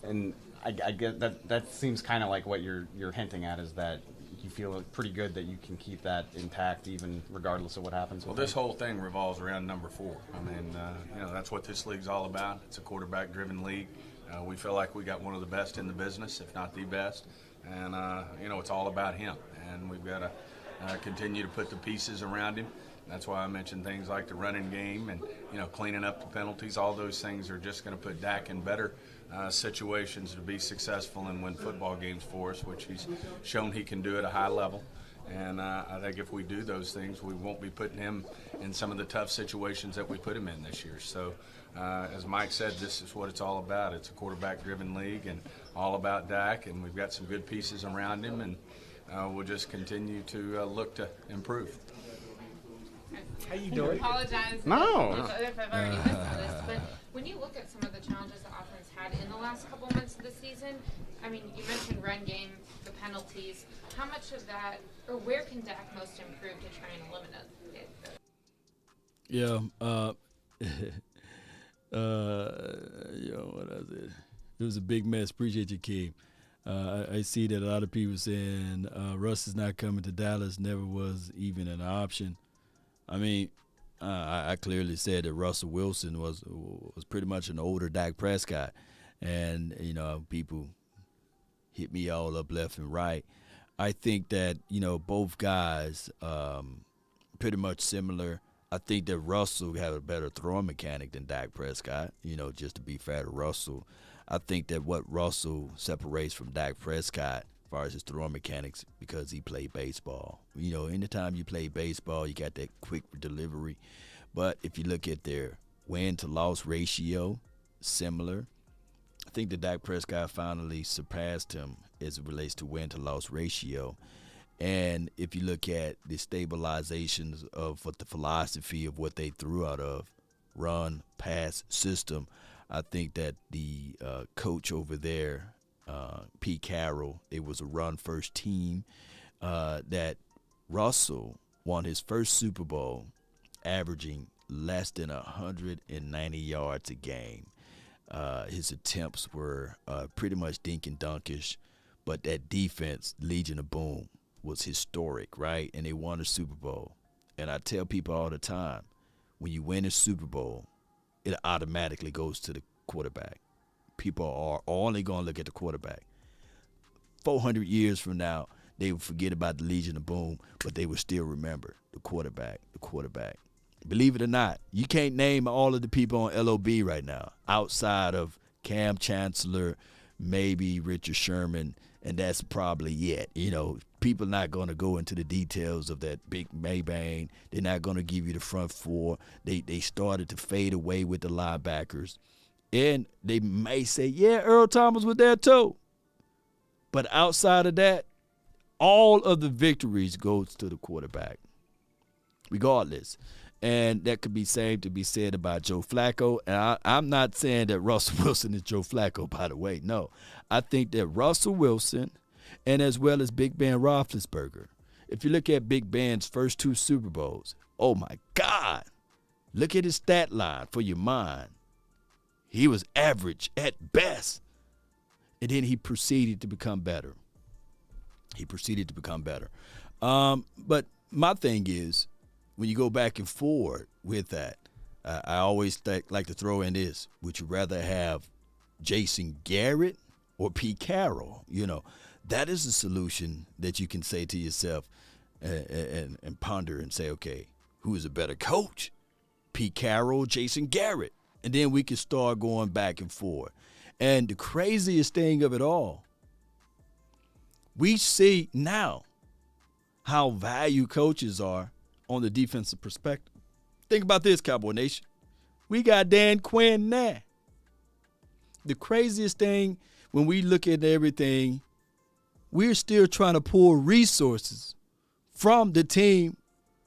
And I get that seems kind of like what you're hinting at, is that you feel pretty good that you can keep that intact even regardless of what happens with this whole thing revolves around number 4. I mean, that's what this league's all about. It's a quarterback-driven league. We feel like we got one of the best in the business, if not the best. And, it's all about him. And we've got to continue to put the pieces around him. That's why I mentioned things like the running game and, cleaning up the penalties. All those things are just going to put Dak in better situations to be successful and win football games for us, which he's shown he can do at a high level. And I think if we do those things, we won't be putting him in some of the tough situations that we put him in this year. So, as Mike said, this is what it's all about. It's a quarterback-driven league and all about Dak, and we've got some good pieces around him, and we'll just continue to look to improve. How you doing? I apologize No. if I've already missed this, but when you look at some of the challenges the offense had in the last couple months of the season, I mean, you mentioned run game, the penalties. How much of that, or where can Dak most improve to try and eliminate it? Yeah. What was it? It was a big mess. Appreciate you, Keem. I see that a lot of people saying Russ is not coming to Dallas. Never was even an option. I mean, I clearly said that Russell Wilson was pretty much an older Dak Prescott, and people hit me all up left and right. I think that both guys pretty much similar. I think that Russell had a better throwing mechanic than Dak Prescott. Just to be fair to Russell, I think that what Russell separates from Dak Prescott as far as his throwing mechanics because he played baseball. Anytime you play baseball, you got that quick delivery. But if you look at their win-to-loss ratio, similar. I think that Dak Prescott finally surpassed him as it relates to win-to-loss ratio. And if you look at the stabilizations of what the philosophy of what they threw out of, run, pass system, I think that the coach over there, Pete Carroll, it was a run-first team. That Russell won his first Super Bowl averaging less than 190 yards a game. His attempts were pretty much dink and dunkish, but that defense, Legion of Boom, was historic, right? And they won a Super Bowl. And I tell people all the time, when you win a Super Bowl, it automatically goes to the quarterback. People are only going to look at the quarterback. 400 years from now, they will forget about the Legion of Boom, but they will still remember the quarterback, the quarterback. Believe it or not, you can't name all of the people on LOB right now outside of Cam Chancellor, maybe Richard Sherman, and that's probably it. People not going to go into the details of that big Maybane. They're not going to give you the front four. They started to fade away with the linebackers. And they may say, yeah, Earl Thomas was there too. But outside of that, all of the victories goes to the quarterback, regardless. And that could be same to be said about Joe Flacco. And I'm not saying that Russell Wilson is Joe Flacco, by the way. No. I think that Russell Wilson and as well as Big Ben Roethlisberger. If you look at Big Ben's first two Super Bowls, oh, my God. Look at his stat line for your mind. He was average at best. And then he proceeded to become better. But my thing is, when you go back and forward with that, I always like to throw in this. Would you rather have Jason Garrett or Pete Carroll? That is a solution that you can say to yourself and ponder and say, okay, who is a better coach? Pete Carroll or Jason Garrett? And then we can start going back and forth. And the craziest thing of it all, we see now how valued coaches are on the defensive perspective. Think about this, Cowboy Nation. We got Dan Quinn now. The craziest thing, when we look at everything, we're still trying to pull resources from the team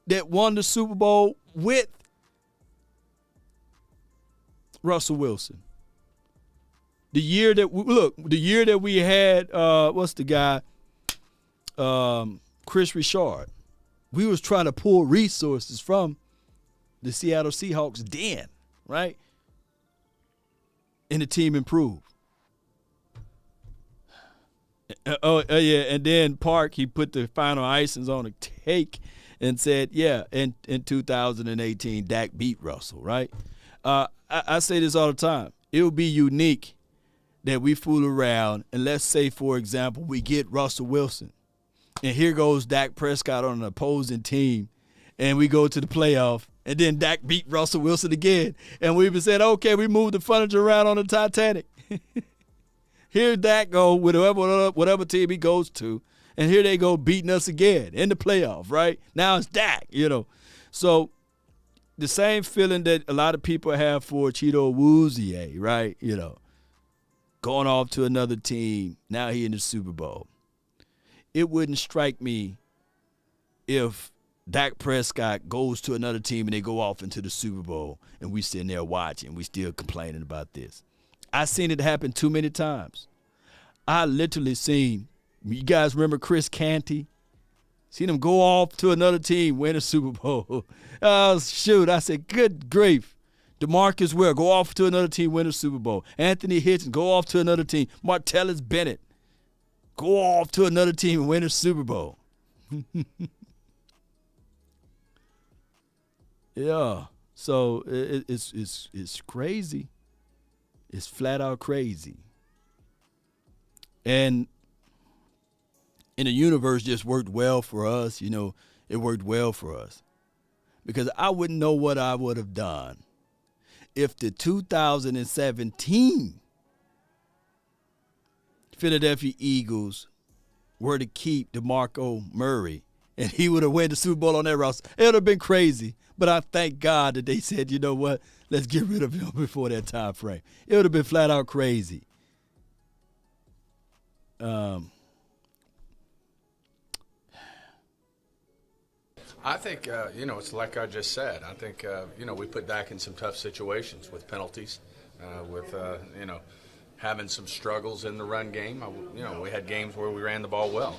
that won the Super Bowl with Russell Wilson. The year that we had, what's the guy? Chris Richard. We was trying to pull resources from the Seattle Seahawks then, right? And the team improved. Yeah, and then Park, he put the final icings on a cake and said, yeah, in 2018, Dak beat Russell, right? I say this all the time. It would be unique that we fool around and let's say, for example, we get Russell Wilson. And here goes Dak Prescott on an opposing team, and we go to the playoff, and then Dak beat Russell Wilson again. And we even said, okay, we moved the furniture around on the Titanic. Here Dak go with whatever team he goes to, and here they go beating us again in the playoff, right? Now it's Dak, So the same feeling that a lot of people have for Cheeto Awuzie, right? Going off to another team, now he in the Super Bowl. It wouldn't strike me if Dak Prescott goes to another team and they go off into the Super Bowl and we sitting there watching, we still complaining about this. I seen it happen too many times. I literally seen, you guys remember Chris Canty? Seen him go off to another team, win a Super Bowl. Oh, shoot. I said, good grief. DeMarcus Ware, go off to another team, win a Super Bowl. Anthony Hitchens, go off to another team. Martellus Bennett, go off to another team and win a Super Bowl. Yeah. So it's crazy. It's flat out crazy. And the universe just worked well for us. You know, it worked well for us. Because I wouldn't know what I would have done if the 2017 Philadelphia Eagles were to keep DeMarco Murray and he would have won the Super Bowl on that roster. It would have been crazy. But I thank God that they said, you know what, let's get rid of him before that time frame. It would have been flat out crazy. I think, it's like I just said. I think, we put Dak in some tough situations with penalties, with having some struggles in the run game. We had games where we ran the ball well,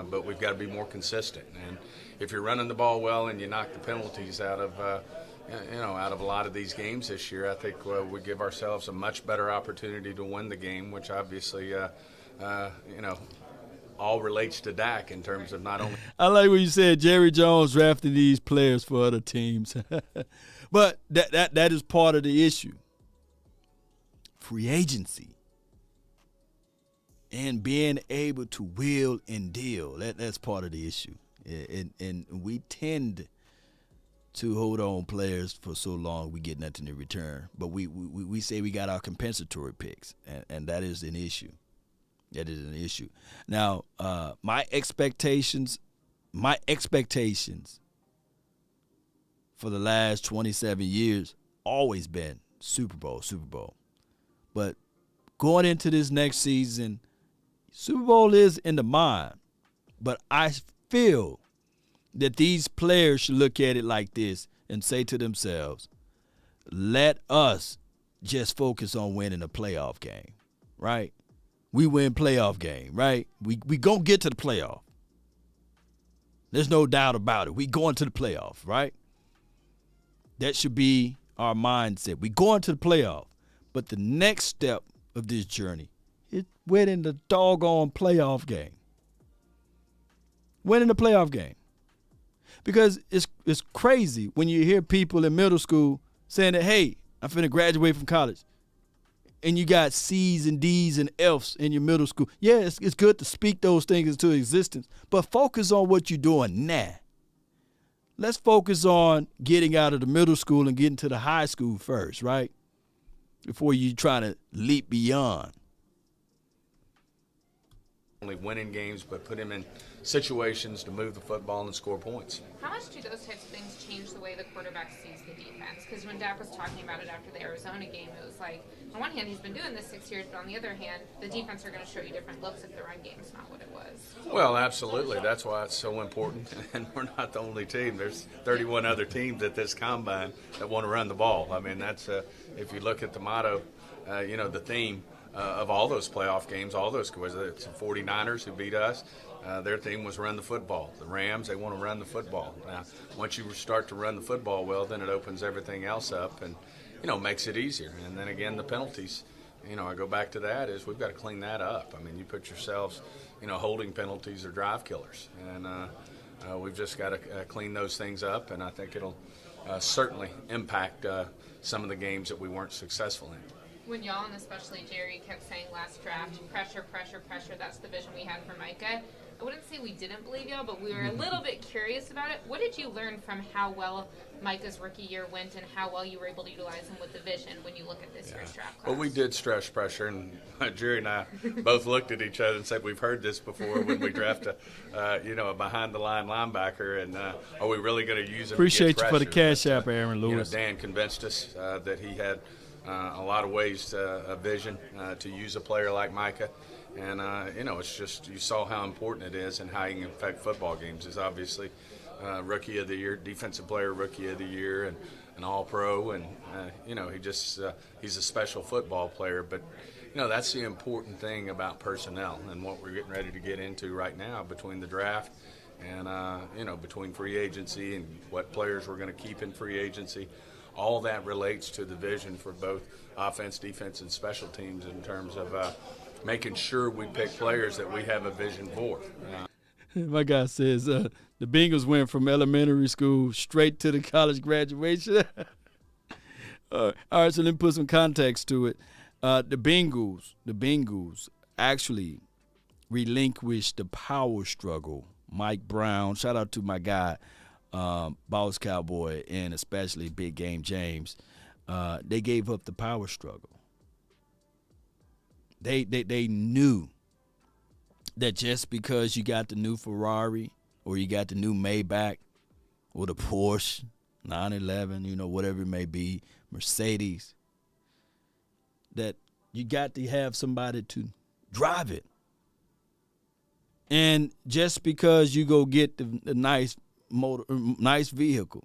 but we've got to be more consistent. And if you're running the ball well and you knock the penalties out of a lot of these games this year, I think we give ourselves a much better opportunity to win the game, which obviously, all relates to Dak in terms of not only. I like what you said, Jerry Jones drafting these players for other teams. But that is part of the issue. Free agency. And being able to wheel and deal. That's part of the issue. And we tend to hold on players for so long we get nothing in return. But we say we got our compensatory picks, and that is an issue. That is an issue. Now, my expectations for the last 27 years always been Super Bowl. But going into this next season, Super Bowl is in the mind. But I feel that these players should look at it like this and say to themselves, let us just focus on winning a playoff game, right? We win playoff game, right? We gonna get to the playoff. There's no doubt about it. We going to the playoff, right? That should be our mindset. We going to the playoff. But the next step of this journey is winning the doggone playoff game. Winning the playoff game. Because it's crazy when you hear people in middle school saying that, hey, I'm finna graduate from college. And you got C's and D's and F's in your middle school. Yeah, it's good to speak those things into existence, but focus on what you're doing now. Let's focus on getting out of the middle school and getting to the high school first, right? Before you try to leap beyond. Only winning games, but put him in situations to move the football and score points. How much do those types of things change the way the quarterback sees the defense? Because when Dak was talking about it after the Arizona game, it was like, on one hand, he's been doing this 6 years, but on the other hand, the defense are going to show you different looks if the run game's not what it was. Well, absolutely. That's why it's so important. And we're not the only team. There's 31 other teams at this combine that want to run the ball. I mean, that's if you look at the motto, the theme of all those playoff games, all those, whether it's the 49ers who beat us, their theme was run the football. The Rams, they want to run the football. Now, once you start to run the football well, then it opens everything else up and, makes it easier. And then again, the penalties, I go back to that is we've got to clean that up. I mean, you put yourselves, holding penalties are drive killers. And we've just got to clean those things up, and I think it'll certainly impact some of the games that we weren't successful in. When y'all, and especially Jerry, kept saying last draft, pressure, that's the vision we had for Micah. I wouldn't say we didn't believe y'all, but we were a little bit curious about it. What did you learn from how well Micah's rookie year went and how well you were able to utilize him with the vision when you look at this year's draft class? Well, we did stress pressure, and Jerry and I both looked at each other and said, we've heard this before when we draft a behind-the-line linebacker, and are we really going to use him? Appreciate you for the cash app, Aaron Lewis. Dan convinced us that he had a lot of ways, a vision to use a player like Micah. And, it's just you saw how important it is and how he can affect football games. He's obviously Rookie of the Year, Defensive Player Rookie of the Year, and an All-Pro. And, he's a special football player. But, that's the important thing about personnel and what we're getting ready to get into right now between the draft And, between free agency and what players we're going to keep in free agency, all that relates to the vision for both offense, defense, and special teams in terms of making sure we pick players that we have a vision for. My guy says the Bengals went from elementary school straight to the college graduation. All right, so let me put some context to it. The Bengals actually relinquished the power struggle. Mike Brown, shout out to my guy, Boss Cowboy, and especially Big Game James. They gave up the power struggle. They knew that just because you got the new Ferrari or you got the new Maybach or the Porsche 911, whatever it may be, Mercedes, that you got to have somebody to drive it. And just because you go get the nice vehicle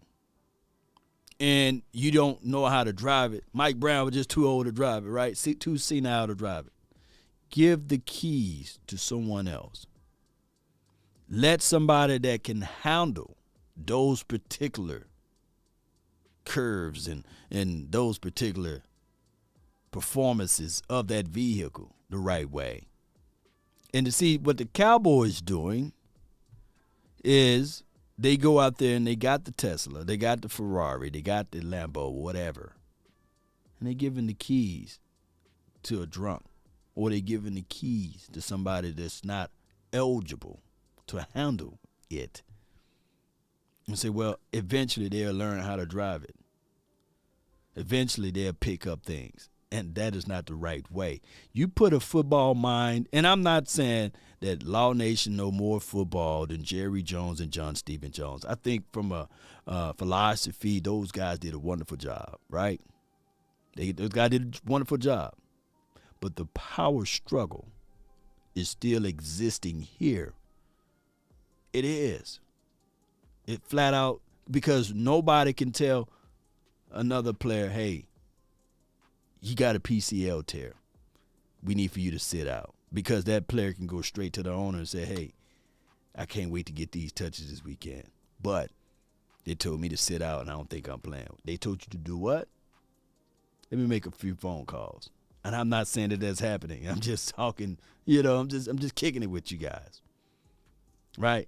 and you don't know how to drive it, Mike Brown was just too old to drive it, right? Too senile to drive it. Give the keys to someone else. Let somebody that can handle those particular curves and those particular performances of that vehicle the right way. And to see what the Cowboys doing is they go out there and they got the Tesla, they got the Ferrari, they got the Lambo, whatever. And they giving the keys to a drunk. Or they giving the keys to somebody that's not eligible to handle it. And say, well, eventually they'll learn how to drive it. Eventually they'll pick up things. And that is not the right way. You put a football mind, and I'm not saying that Law Nation know more football than Jerry Jones and John Stephen Jones. I think from a philosophy, those guys did a wonderful job, right? Those guys did a wonderful job. But the power struggle is still existing here. It is. It flat out, because nobody can tell another player, hey, you got a PCL tear. We need for you to sit out. Because that player can go straight to the owner and say, hey, I can't wait to get these touches this weekend. But they told me to sit out, and I don't think I'm playing. They told you to do what? Let me make a few phone calls. And I'm not saying that that's happening. I'm just talking, I'm just kicking it with you guys. Right?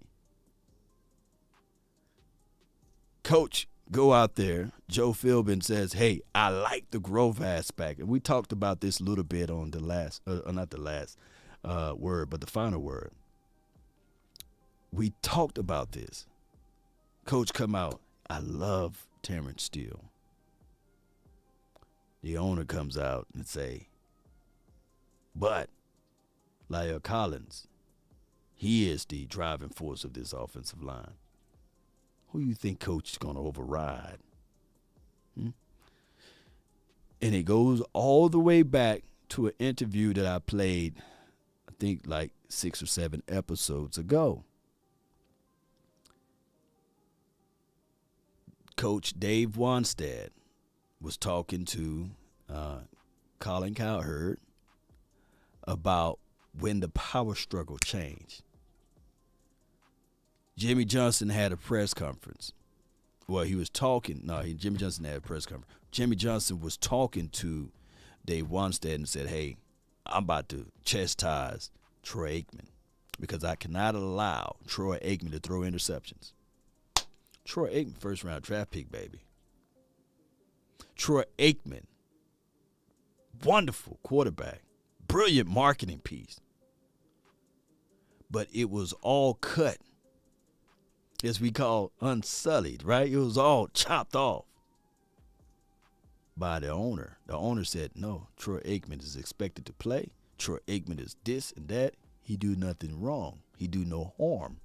Coach, go out there. Joe Philbin says, hey, I like the growth aspect. And we talked about this a little bit on the last, not the last word, but the final word. We talked about this. Coach come out, I love Terrence Steele. The owner comes out and say, but Lyle Collins, he is the driving force of this offensive line. Who do you think coach is going to override? And it goes all the way back to an interview that I played, I think like 6 or 7 episodes ago. Coach Dave Wanstead was talking to Colin Cowherd about when the power struggle changed. Jimmy Johnson had a press conference. Well, he was talking. Jimmy Johnson had a press conference. Jimmy Johnson was talking to Dave Wanstead and said, hey, I'm about to chastise Troy Aikman because I cannot allow Troy Aikman to throw interceptions. Troy Aikman, first-round draft pick, baby. Troy Aikman, wonderful quarterback, brilliant marketing piece. But it was all cut, as we call unsullied, right? It was all chopped off by the owner. The owner said, no, Troy Aikman is expected to play. Troy Aikman is this and that. He do nothing wrong. He do no harm.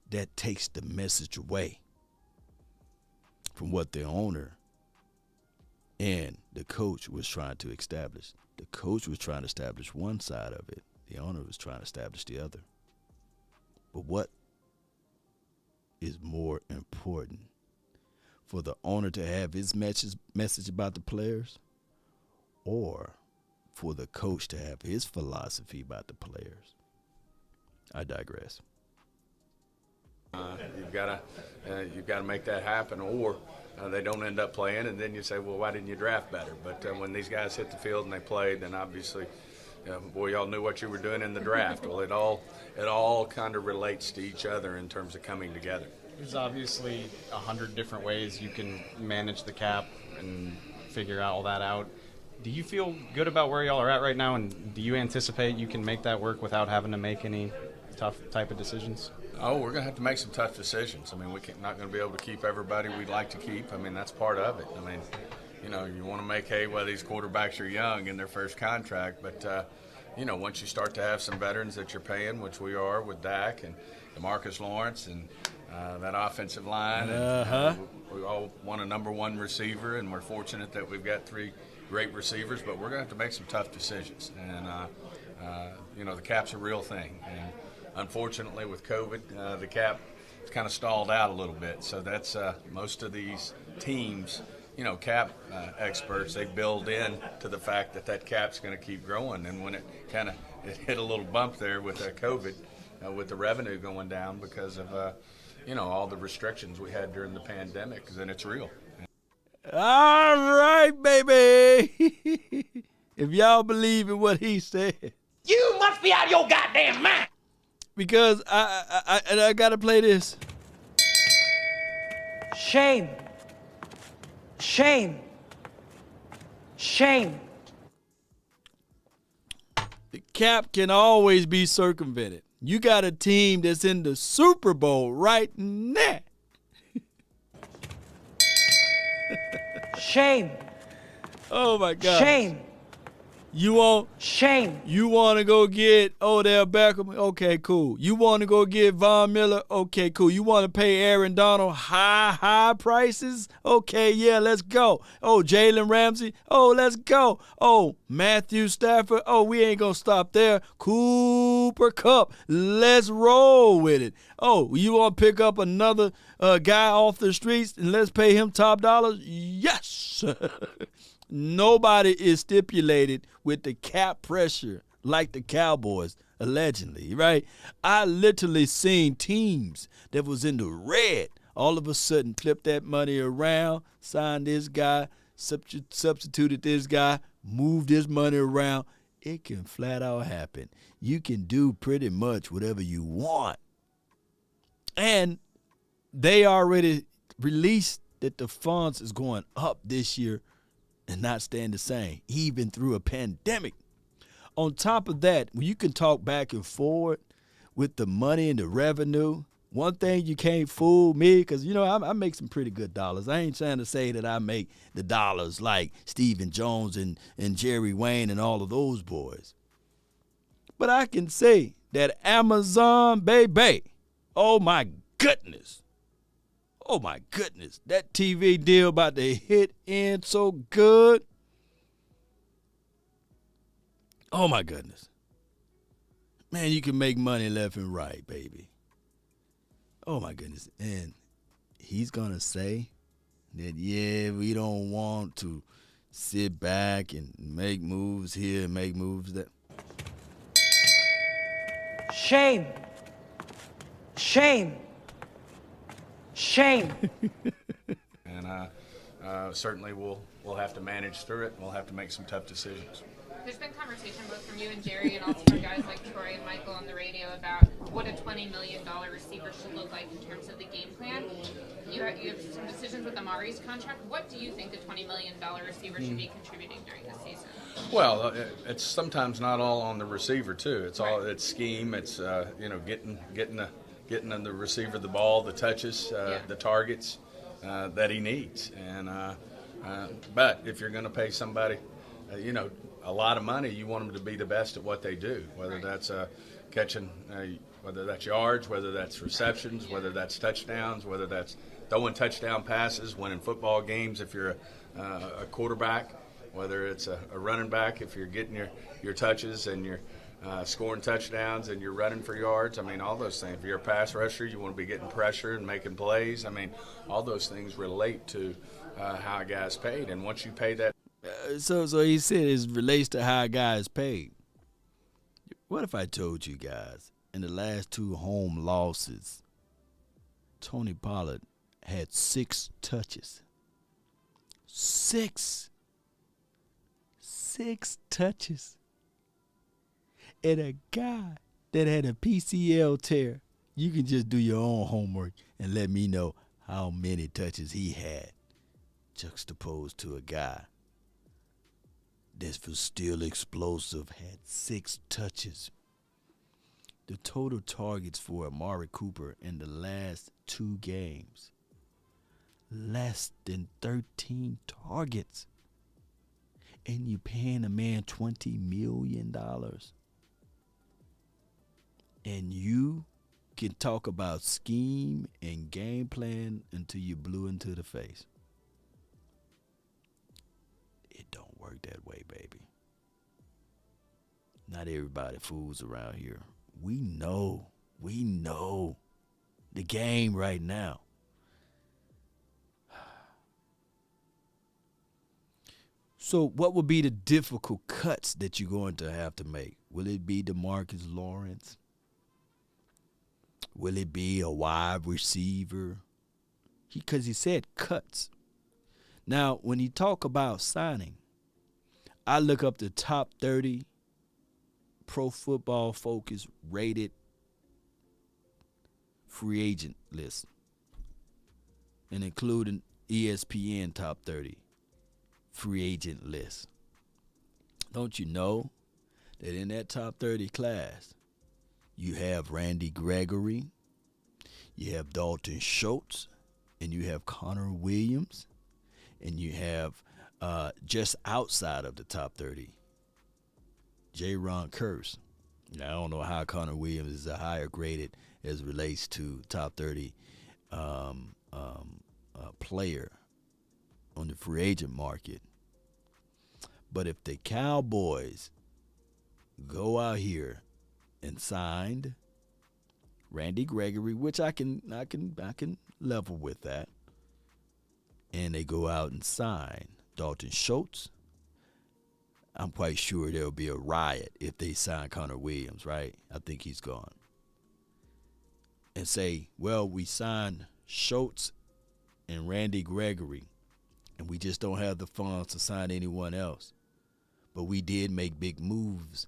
That takes the message away from what the owner and the coach was trying to establish. The coach was trying to establish one side of it. The owner was trying to establish the other. But what is more important? For the owner to have his message about the players, or for the coach to have his philosophy about the players? I digress. You've got to make that happen, or they don't end up playing, and then you say, well, why didn't you draft better? But when these guys hit the field and they played, then obviously, boy, y'all knew what you were doing in the draft. Well, it all kind of relates to each other in terms of coming together. There's obviously 100 different ways you can manage the cap and figure all that out. Do you feel good about where y'all are at right now, and do you anticipate you can make that work without having to make any tough type of decisions? Oh, we're going to have to make some tough decisions. I mean, we're not going to be able to keep everybody we'd like to keep. I mean, that's part of it. I mean, you want to make hay while these quarterbacks are young in their first contract. But, once you start to have some veterans that you're paying, which we are with Dak and DeMarcus Lawrence and that offensive line. And, we all want a number one receiver, and we're fortunate that we've got 3 great receivers. But we're going to have to make some tough decisions. And, the cap's a real thing. And unfortunately, with COVID, the cap kind of stalled out a little bit. So that's most of these teams, cap experts, they build in to the fact that cap's going to keep growing. And when it hit a little bump there with COVID, with the revenue going down because of, all the restrictions we had during the pandemic, then it's real. All right, baby. If y'all believe in what he said. You must be out of your goddamn mind. Because I got to play this. Shame. Shame. Shame. The cap can always be circumvented. You got a team that's in the Super Bowl right now. Shame. Oh, my God. Shame. You want shame. You want to go get Odell Beckham? Okay, cool. You want to go get Von Miller? Okay, cool. You want to pay Aaron Donald high prices? Okay, yeah, let's go. Oh, Jalen Ramsey? Oh, let's go. Oh, Matthew Stafford? Oh, we ain't going to stop there. Cooper Kupp? Let's roll with it. Oh, you want to pick up another guy off the streets and let's pay him top dollars? Yes. Nobody is stipulated with the cap pressure like the Cowboys, allegedly, right? I literally seen teams that was in the red all of a sudden flip that money around, sign this guy, substituted this guy, move this money around. It can flat out happen. You can do pretty much whatever you want. And they already released that the funds is going up this year and not staying the same, even through a pandemic. On top of that, when you can talk back and forward with the money and the revenue, one thing you can't fool me, because, I make some pretty good dollars. I ain't trying to say that I make the dollars like Stephen Jones and Jerry Wayne and all of those boys. But I can say that Amazon, baby, oh, my goodness. Oh, my goodness. That TV deal about to hit in so good. Oh, my goodness. Man, you can make money left and right, baby. Oh, my goodness. And he's going to say that, yeah, we don't want to sit back and make moves here and make moves there. Shame. Shame. Shame. And certainly we'll have to manage through it, and we'll have to make some tough decisions. There's been conversation both from you and Jerry and also from guys like Troy and Michael on the radio about what a $20 million receiver should look like in terms of the game plan. You have some decisions with Amari's contract. What do you think the $20 million receiver should be contributing during the season? Well, it's sometimes not all on the receiver too. It's scheme. It's getting the receiver the ball, the touches, the targets that he needs. And but if you're going to pay somebody, a lot of money, you want them to be the best at what they do, whether that's catching, whether that's yards, whether that's receptions, whether that's touchdowns, whether that's throwing touchdown passes, winning football games if you're a quarterback, whether it's a running back if you're getting your touches and you're scoring touchdowns and you're running for yards. I mean, all those things. If you're a pass rusher, you want to be getting pressure and making plays. I mean, all those things relate to how a guy's paid. And once you pay that. So he said it relates to how a guy is paid. What if I told you guys in the last 2 home losses Tony Pollard had 6 touches. 6 touches. And a guy that had a PCL tear, you can just do your own homework and let me know how many touches he had, juxtaposed to a guy that was still explosive, had 6 touches. The total targets for Amari Cooper in the last 2 games, less than 13 targets. And you paying a man $20 million. And you can talk about scheme and game plan until you're blue into the face. It don't work that way, baby. Not everybody fools around here. We know the game right now. So what will be the difficult cuts that you're going to have to make? Will it be DeMarcus Lawrence? Will it be a wide receiver? Because he said cuts. Now, when you talk about signing, I look up the top 30 Pro Football Focus rated free agent list, and including ESPN top 30 free agent list. Don't you know that in that top 30 class, you have Randy Gregory, you have Dalton Schultz, and you have Connor Williams, and you have just outside of the top 30, Jaron Kearse. Now, I don't know how Connor Williams is a higher graded as it relates to top 30 player on the free agent market. But if the Cowboys go out here and signed Randy Gregory, which I can level with that, and they go out and sign Dalton Schultz, I'm quite sure there'll be a riot if they sign Connor Williams, right? I think he's gone. And say, well, we signed Schultz and Randy Gregory, and we just don't have the funds to sign anyone else. But we did make big moves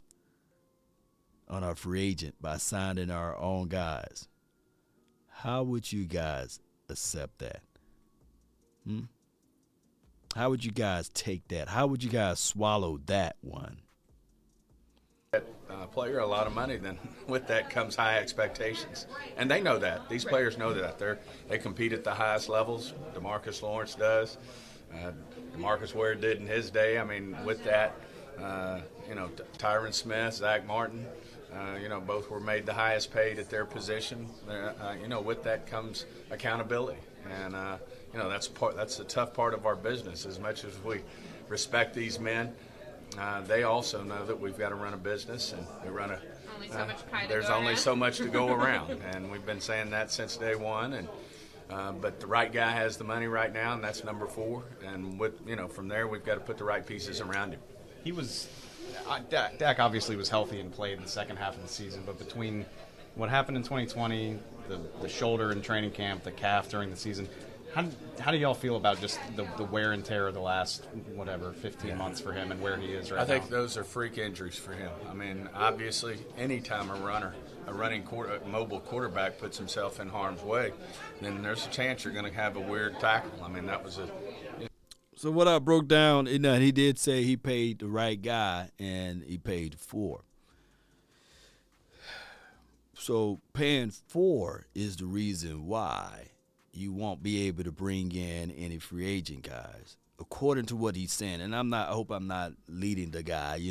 on our free agent by signing our own guys. How would you guys accept that? How would you guys take that? How would you guys swallow that one? Player a lot of money, then with that comes high expectations, and they know that. These players know that. They compete at the highest levels. DeMarcus Lawrence does. DeMarcus Ware did in his day. I mean, with that, Tyron Smith, Zach Martin, both were made the highest paid at their position. With that comes accountability, and that's the tough part of our business. As much as we respect these men, they also know that we've got to run a business, and we run a. There's only so much to go around, and we've been saying that since day one. And but the right guy has the money right now, and that's number 4. And from there, we've got to put the right pieces around him. He was Dak obviously was healthy and played the second half of the season, but between what happened in 2020, the shoulder in training camp, the calf during the season, how do y'all feel about just the wear and tear of the last 15 months for him and where he is right now? I think those are freak injuries for him. I mean, obviously, anytime a mobile quarterback puts himself in harm's way, then there's a chance you're going to have a weird tackle. I mean, that was So what I broke down, he did say he paid the right guy, and he paid 4. So paying 4 is the reason why you won't be able to bring in any free agent guys, according to what he's saying. And I hope I'm not leading the guy,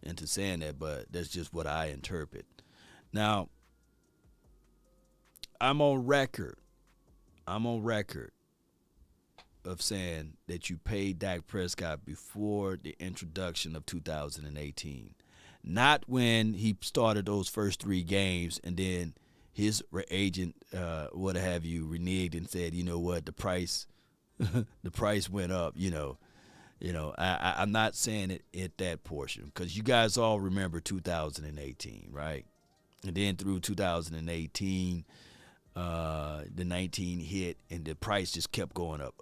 into saying that, but that's just what I interpret. Now, I'm on record of saying that you paid Dak Prescott before the introduction of 2018. Not when he started those first 3 games and then his agent, what have you, reneged and said, you know what, the price went up, I'm not saying it at that portion, because you guys all remember 2018, right? And then through 2018, The 19 hit, and the price just kept going up.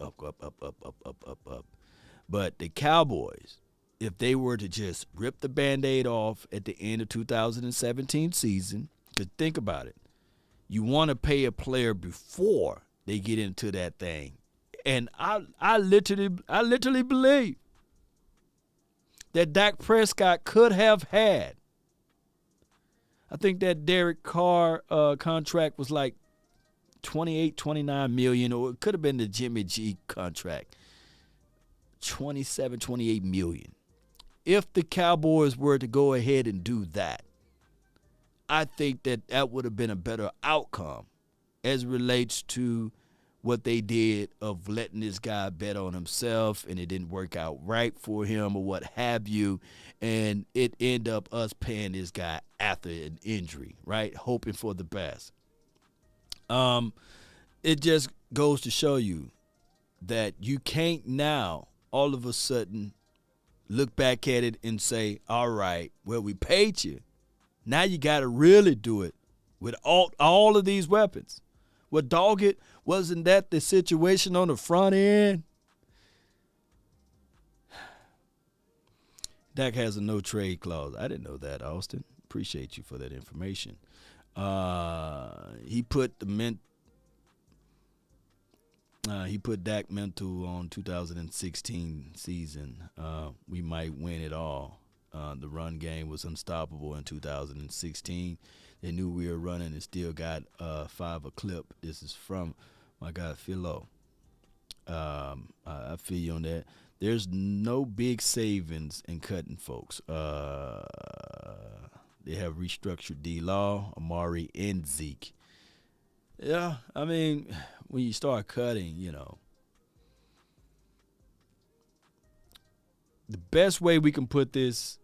But the Cowboys, if they were to just rip the Band-Aid off at the end of 2017 season, because think about it, you want to pay a player before they get into that thing. And I literally believe that Dak Prescott could have had, I think that Derek Carr contract was like 28, 29 million, or it could have been the Jimmy G contract, 27, 28 million. If the Cowboys were to go ahead and do that, I think that would have been a better outcome as it relates to what they did of letting this guy bet on himself, and it didn't work out right for him or what have you, and it ended up us paying this guy after an injury, right, hoping for the best. It just goes to show you that you can't now all of a sudden look back at it and say, all right, well, we paid you. Now you got to really do it with all of these weapons. Well, dog it, wasn't that the situation on the front end? Dak has a no-trade clause. I didn't know that, Austin. Appreciate you for that information. He put Dak mental on 2016 season. We might win it all. The run game was unstoppable in 2016. They knew we were running and still got 5 a clip. This is from my guy Philo. I feel you on that. There's no big savings in cutting folks. They have restructured D-Law, Amari, and Zeke. Yeah, I mean, when you start cutting, the best way we can put this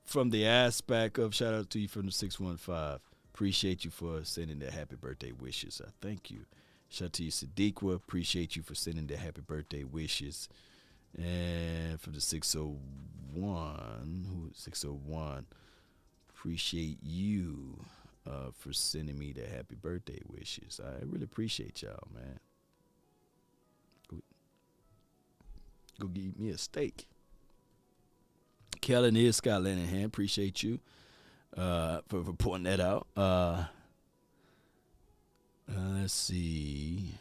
from the aspect of, shout out to you from the 615. Appreciate you for sending the happy birthday wishes. Thank you. Shout out to you, Sadiqua. Appreciate you for sending the happy birthday wishes. And from the 601, appreciate you for sending me the happy birthday wishes. I really appreciate y'all, man. Go give me a steak. Kellen is Scott Lenihan. Appreciate you for pointing that out. Let's see.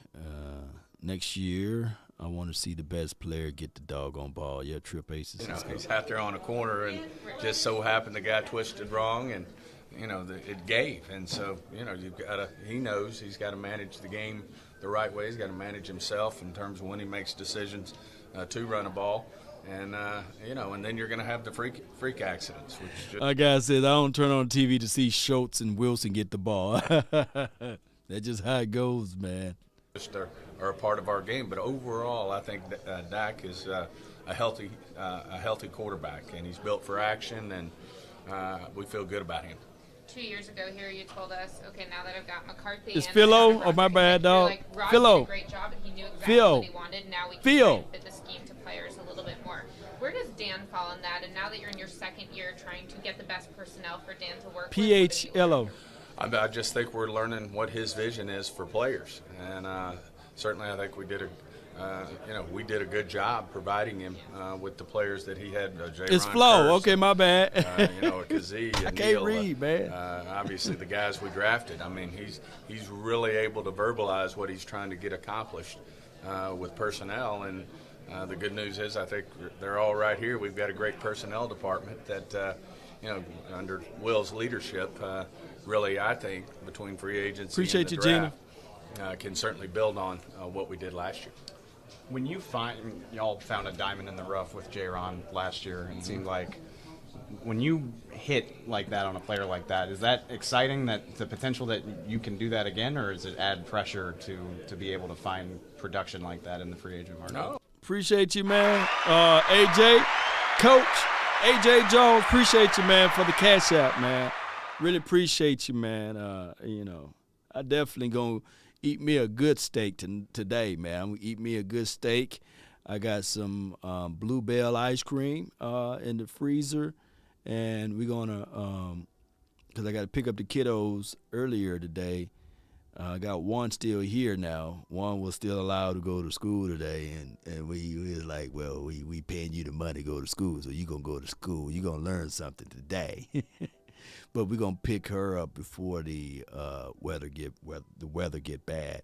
Next year, I want to see the best player get the doggone ball. Yeah, Trip Aces. He's out there on a corner, and just so happened the guy twisted wrong, and it gave. And so you've got to. He knows he's got to manage the game the right way. He's got to manage himself in terms of when he makes decisions to run a ball. And and then you're going to have the freak accidents. Which like I said, I don't turn on TV to see Schultz and Wilson get the ball. That's just how it goes, man. Just are a part of our game, but overall, I think that Dak is a healthy quarterback, and he's built for action, and we feel good about him. 2 years ago here, you told us, okay, now that I've got McCarthy. It's Philo. Oh, my bad, dog. Philo did a great job, and he knew exactly what he wanted. Now we can try and fit the scheme to players a little bit more. Where does Dan fall in that? And now that you're in your second year trying to get the best personnel for Dan to work PHLO. I just think we're learning what his vision is for players, and certainly I think we did a good job providing him with the players that he had. It's Flo. Okay, my bad. Kazee. I can't read, man. Obviously, the guys we drafted. I mean, he's really able to verbalize what he's trying to get accomplished with personnel. And the good news is, I think they're all right here. We've got a great personnel department that, under Will's leadership, really, I think, between free agency and the draft, can certainly build on what we did last year. When y'all found a diamond in the rough with J-Ron last year, it seemed like when you hit like that on a player like that, is that exciting, that the potential that you can do that again, or does it add pressure to be able to find production like that in the free agent market? No. Appreciate you, man. AJ, Coach, AJ Jones, appreciate you, man, for the cash out, man. Really appreciate you, man. I definitely going to eat me a good steak today, man. I'm going to eat me a good steak. I got some Bluebell ice cream in the freezer, and we're going to, because I got to pick up the kiddos earlier today, I got one still here now. One was still allowed to go to school today, and we was like, well, we paying you the money to go to school, so you gonna go to school. You gonna learn something today. But we're gonna pick her up before the weather get bad,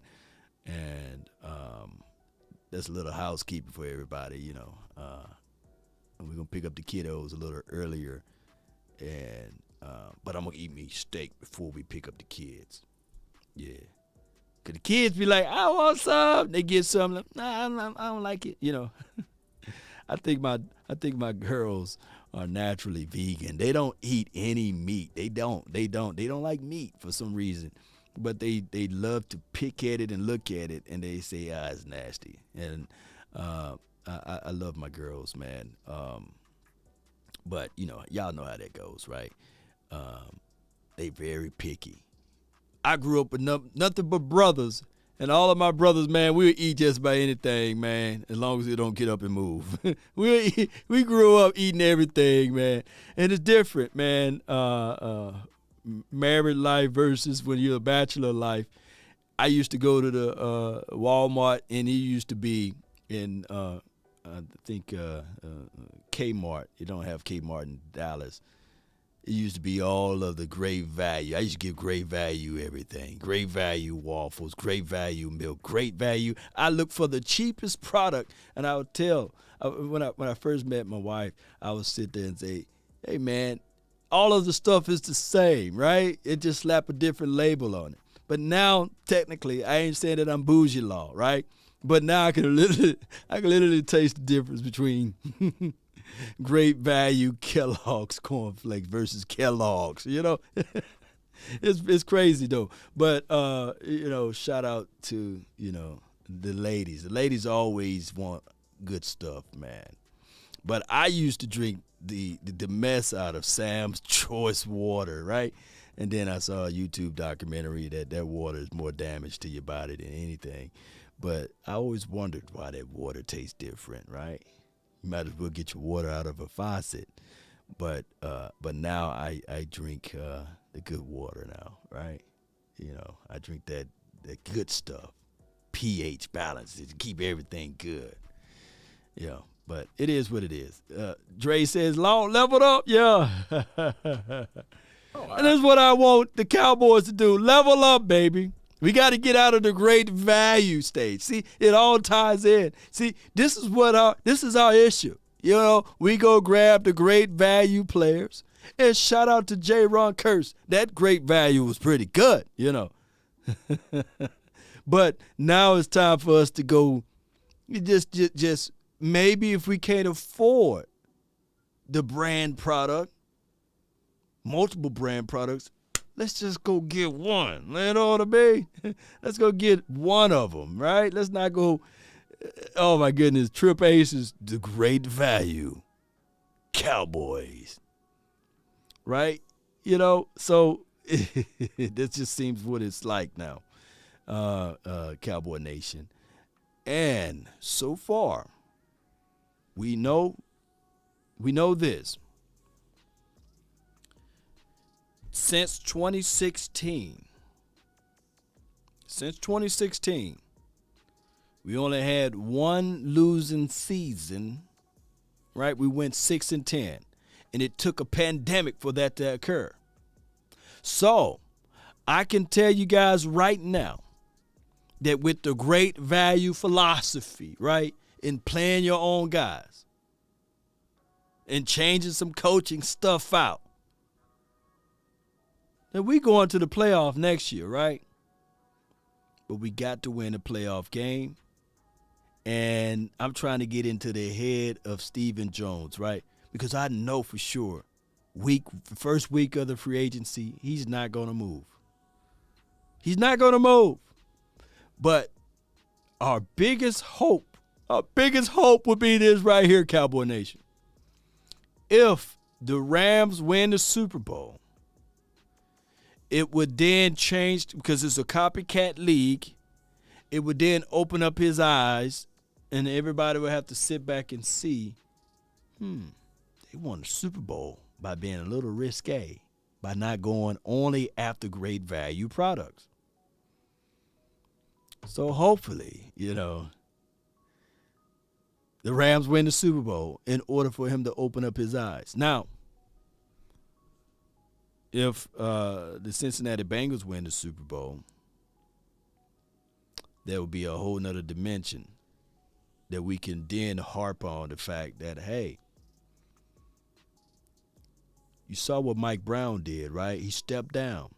and that's a little housekeeping for everybody, you know. And we're gonna pick up the kiddos a little earlier, and but I'm gonna eat me steak before we pick up the kids. Yeah, cause the kids be like, I want some. They get some. Like, nah, I don't like it. You know. I think my girls are naturally vegan. They don't eat any meat. They don't like meat for some reason. But they love to pick at it and look at it, and they say, it's nasty. And I love my girls, man. But you know, y'all know how that goes, right? They very picky. I grew up with nothing but brothers. And all of my brothers, man, we'll eat just about anything, man, as long as it don't get up and move. We grew up eating everything, man. And it's different, man. Married life versus when you're a bachelor life. I used to go to the Walmart, and he used to be in, I think, Kmart. You don't have Kmart in Dallas. It used to be all of the great value. I used to give great value everything. Great value waffles, great value milk, great value. I look for the cheapest product, and I would tell, when I first met my wife, I would sit there and say, hey, man, all of the stuff is the same, right? It just slap a different label on it. But now, technically, I ain't saying that I'm bougie law, right? But now I can literally taste the difference between great value Kellogg's cornflakes versus Kellogg's, you know. It's crazy though. But you know, shout out to, you know, the ladies. The ladies always want good stuff, man. But I used to drink the mess out of Sam's Choice water, right? And then I saw a YouTube documentary that water is more damage to your body than anything. But I always wondered why that water tastes different, right? You might as well get your water out of a faucet. But now I drink the good water now, right? You know, I drink that good stuff, pH balance to keep everything good. You know, but it is what it is. Dre says, long leveled up, yeah. And that's what I want the Cowboys to do. Level up, baby. We got to get out of the great value stage. See, it all ties in. See, this is our issue. You know, we go grab the great value players. And shout out to J. Ron Curse. That great value was pretty good, you know. But now it's time for us to go just maybe if we can't afford the brand product, multiple brand products, let's just go get one. You know what I mean? Let's go get one of them, right? Let's not go, oh my goodness, Trip Ace is the great value. Cowboys. Right? You know, so this just seems what it's like now, Cowboy Nation. And so far, we know this. Since 2016, we only had one losing season, right? We went 6-10, and it took a pandemic for that to occur. So I can tell you guys right now that with the great value philosophy, right, in playing your own guys and changing some coaching stuff out, that we going to the playoff next year, right? But we got to win a playoff game. And I'm trying to get into the head of Stephen Jones, right? Because I know for sure, first week of the free agency, he's not going to move. He's not going to move. But our biggest hope would be this right here, Cowboy Nation. If the Rams win the Super Bowl, it would then change, because it's a copycat league, it would then open up his eyes, and everybody would have to sit back and see, they won the Super Bowl by being a little risque, by not going only after great value products. So hopefully, the Rams win the Super Bowl in order for him to open up his eyes. Now, if the Cincinnati Bengals win the Super Bowl, there will be a whole nother dimension that we can then harp on the fact that, hey, you saw what Mike Brown did, right? He stepped down.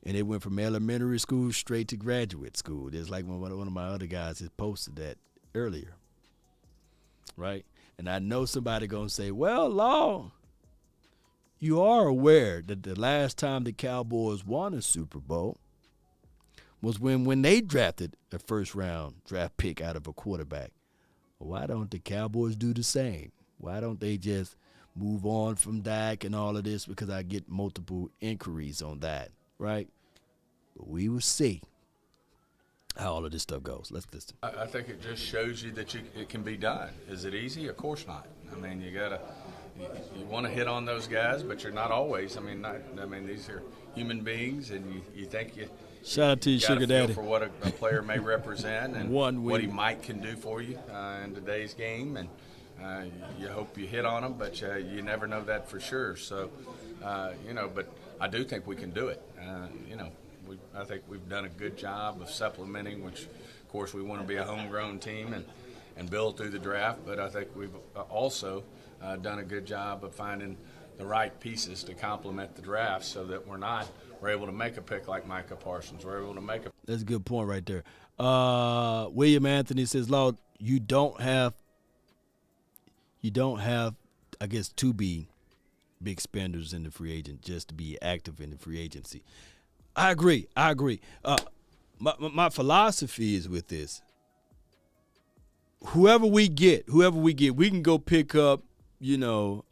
And it went from elementary school straight to graduate school. Just like one of my other guys has posted that earlier. Right? And I know somebody going to say, well, Law, you are aware that the last time the Cowboys won a Super Bowl was when they drafted a first-round draft pick out of a quarterback. Why don't the Cowboys do the same? Why don't they just move on from Dak and all of this? Because I get multiple inquiries on that, right? But we will see how all of this stuff goes. Let's listen. I think it just shows you that it can be done. Is it easy? Of course not. I mean, you want to hit on those guys, but you're not always. I mean, these are human beings, and you think you. Shout out to you, Sugar Daddy. For what a player may represent and One what he might can do for you in today's game, and you hope you hit on him, but you never know that for sure. So, but I do think we can do it. I think we've done a good job of supplementing, which, of course, we want to be a homegrown team and build through the draft. But I think we've also done a good job of finding the right pieces to complement the draft so that we're able to make a pick like Micah Parsons. We're able to make a. That's a good point right there. William Anthony says, Lord, you don't have, I guess, to be big spenders in the free agent, just to be active in the free agency. I agree. My philosophy is with this. Whoever we get, we can go pick up, Joe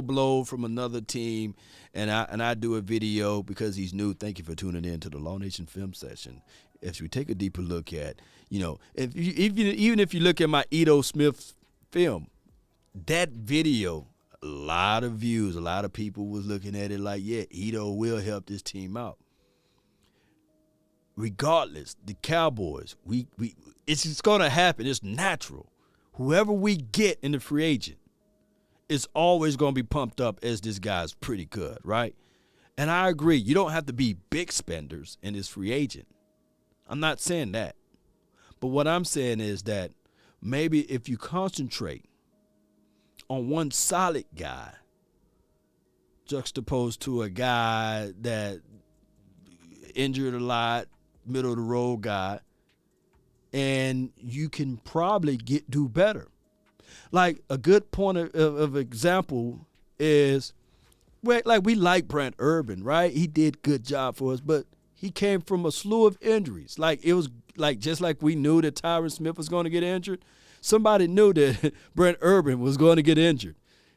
Blow from another team, and I do a video because he's new. Thank you for tuning in to the Law Nation Film Session. As we take a deeper look at, even if you look at my Ito Smith film, that video, a lot of views, a lot of people was looking at it like, yeah, Ito will help this team out. Regardless, the Cowboys, it's just going to happen. It's natural. Whoever we get in the free agent, it's always going to be pumped up as this guy's pretty good, right? And I agree. You don't have to be big spenders in this free agent. I'm not saying that. But what I'm saying is that maybe if you concentrate on one solid guy juxtaposed to a guy that injured a lot, middle of the road guy, and you can probably do better. Like a good point of example is, we like Brent Urban, right? He did good job for us, but he came from a slew of injuries. Like it was like just like we knew that Tyron Smith was going to get injured. Somebody knew that Brent Urban was going to get injured.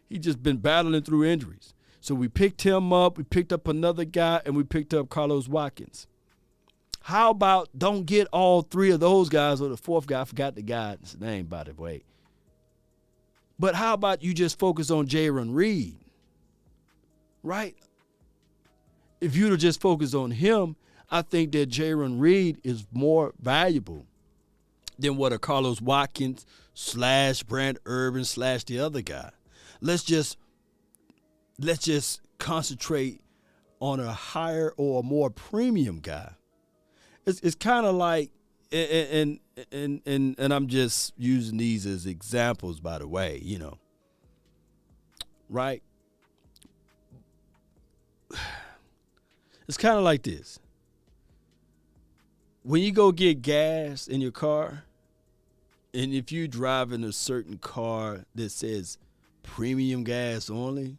He just been battling through injuries. So we picked him up, we picked up another guy, and we picked up Carlos Watkins. How about don't get all three of those guys, or the fourth guy, I forgot the guy's name, by the way. But how about you just focus on Jaron Reed, right? If you'd have just focused on him, I think that Jaron Reed is more valuable than what a Carlos Watkins / Brent Urban / the other guy. Let's just concentrate on a higher or a more premium guy. It's kind of like, and I'm just using these as examples, by the way, right? It's kind of like this. When you go get gas in your car, and if you're driving a certain car that says premium gas only,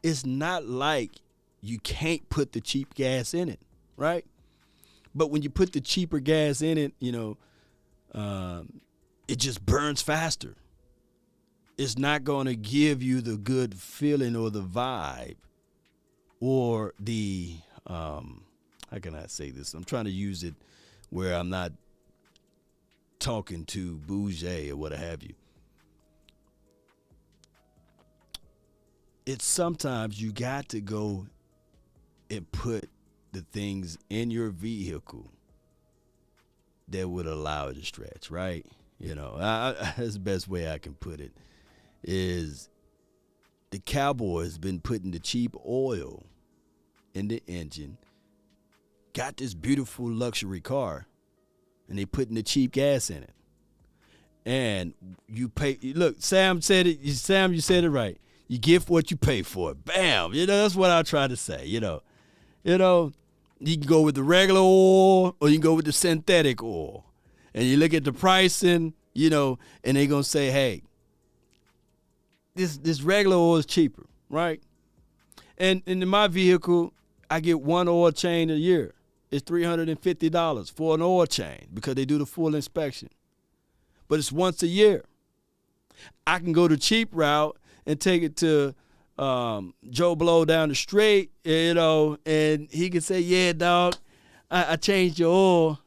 it's not like you can't put the cheap gas in it, right? But when you put the cheaper gas in it, it just burns faster. It's not going to give you the good feeling or the vibe or the, how can I say this? I'm trying to use it where I'm not talking to bougie or what have you. It's sometimes you got to go and put the things in your vehicle that would allow it to stretch, right? You know, that's the best way I can put it, is the Cowboys been putting the cheap oil in the engine, got this beautiful luxury car, and they putting the cheap gas in it. And you pay, look, Sam said it, Sam, you said it right. You get what you pay for. Bam. You know, that's what I try to say, you know. You know, you can go with the regular oil or you can go with the synthetic oil. And you look at the pricing, you know, and they're going to say, hey, this regular oil is cheaper, right? And in my vehicle, I get one oil change a year. It's $350 for an oil change because they do the full inspection. But it's once a year. I can go the cheap route and take it to Joe Blow down the street, you know, and he can say, yeah, dog, I changed your oil,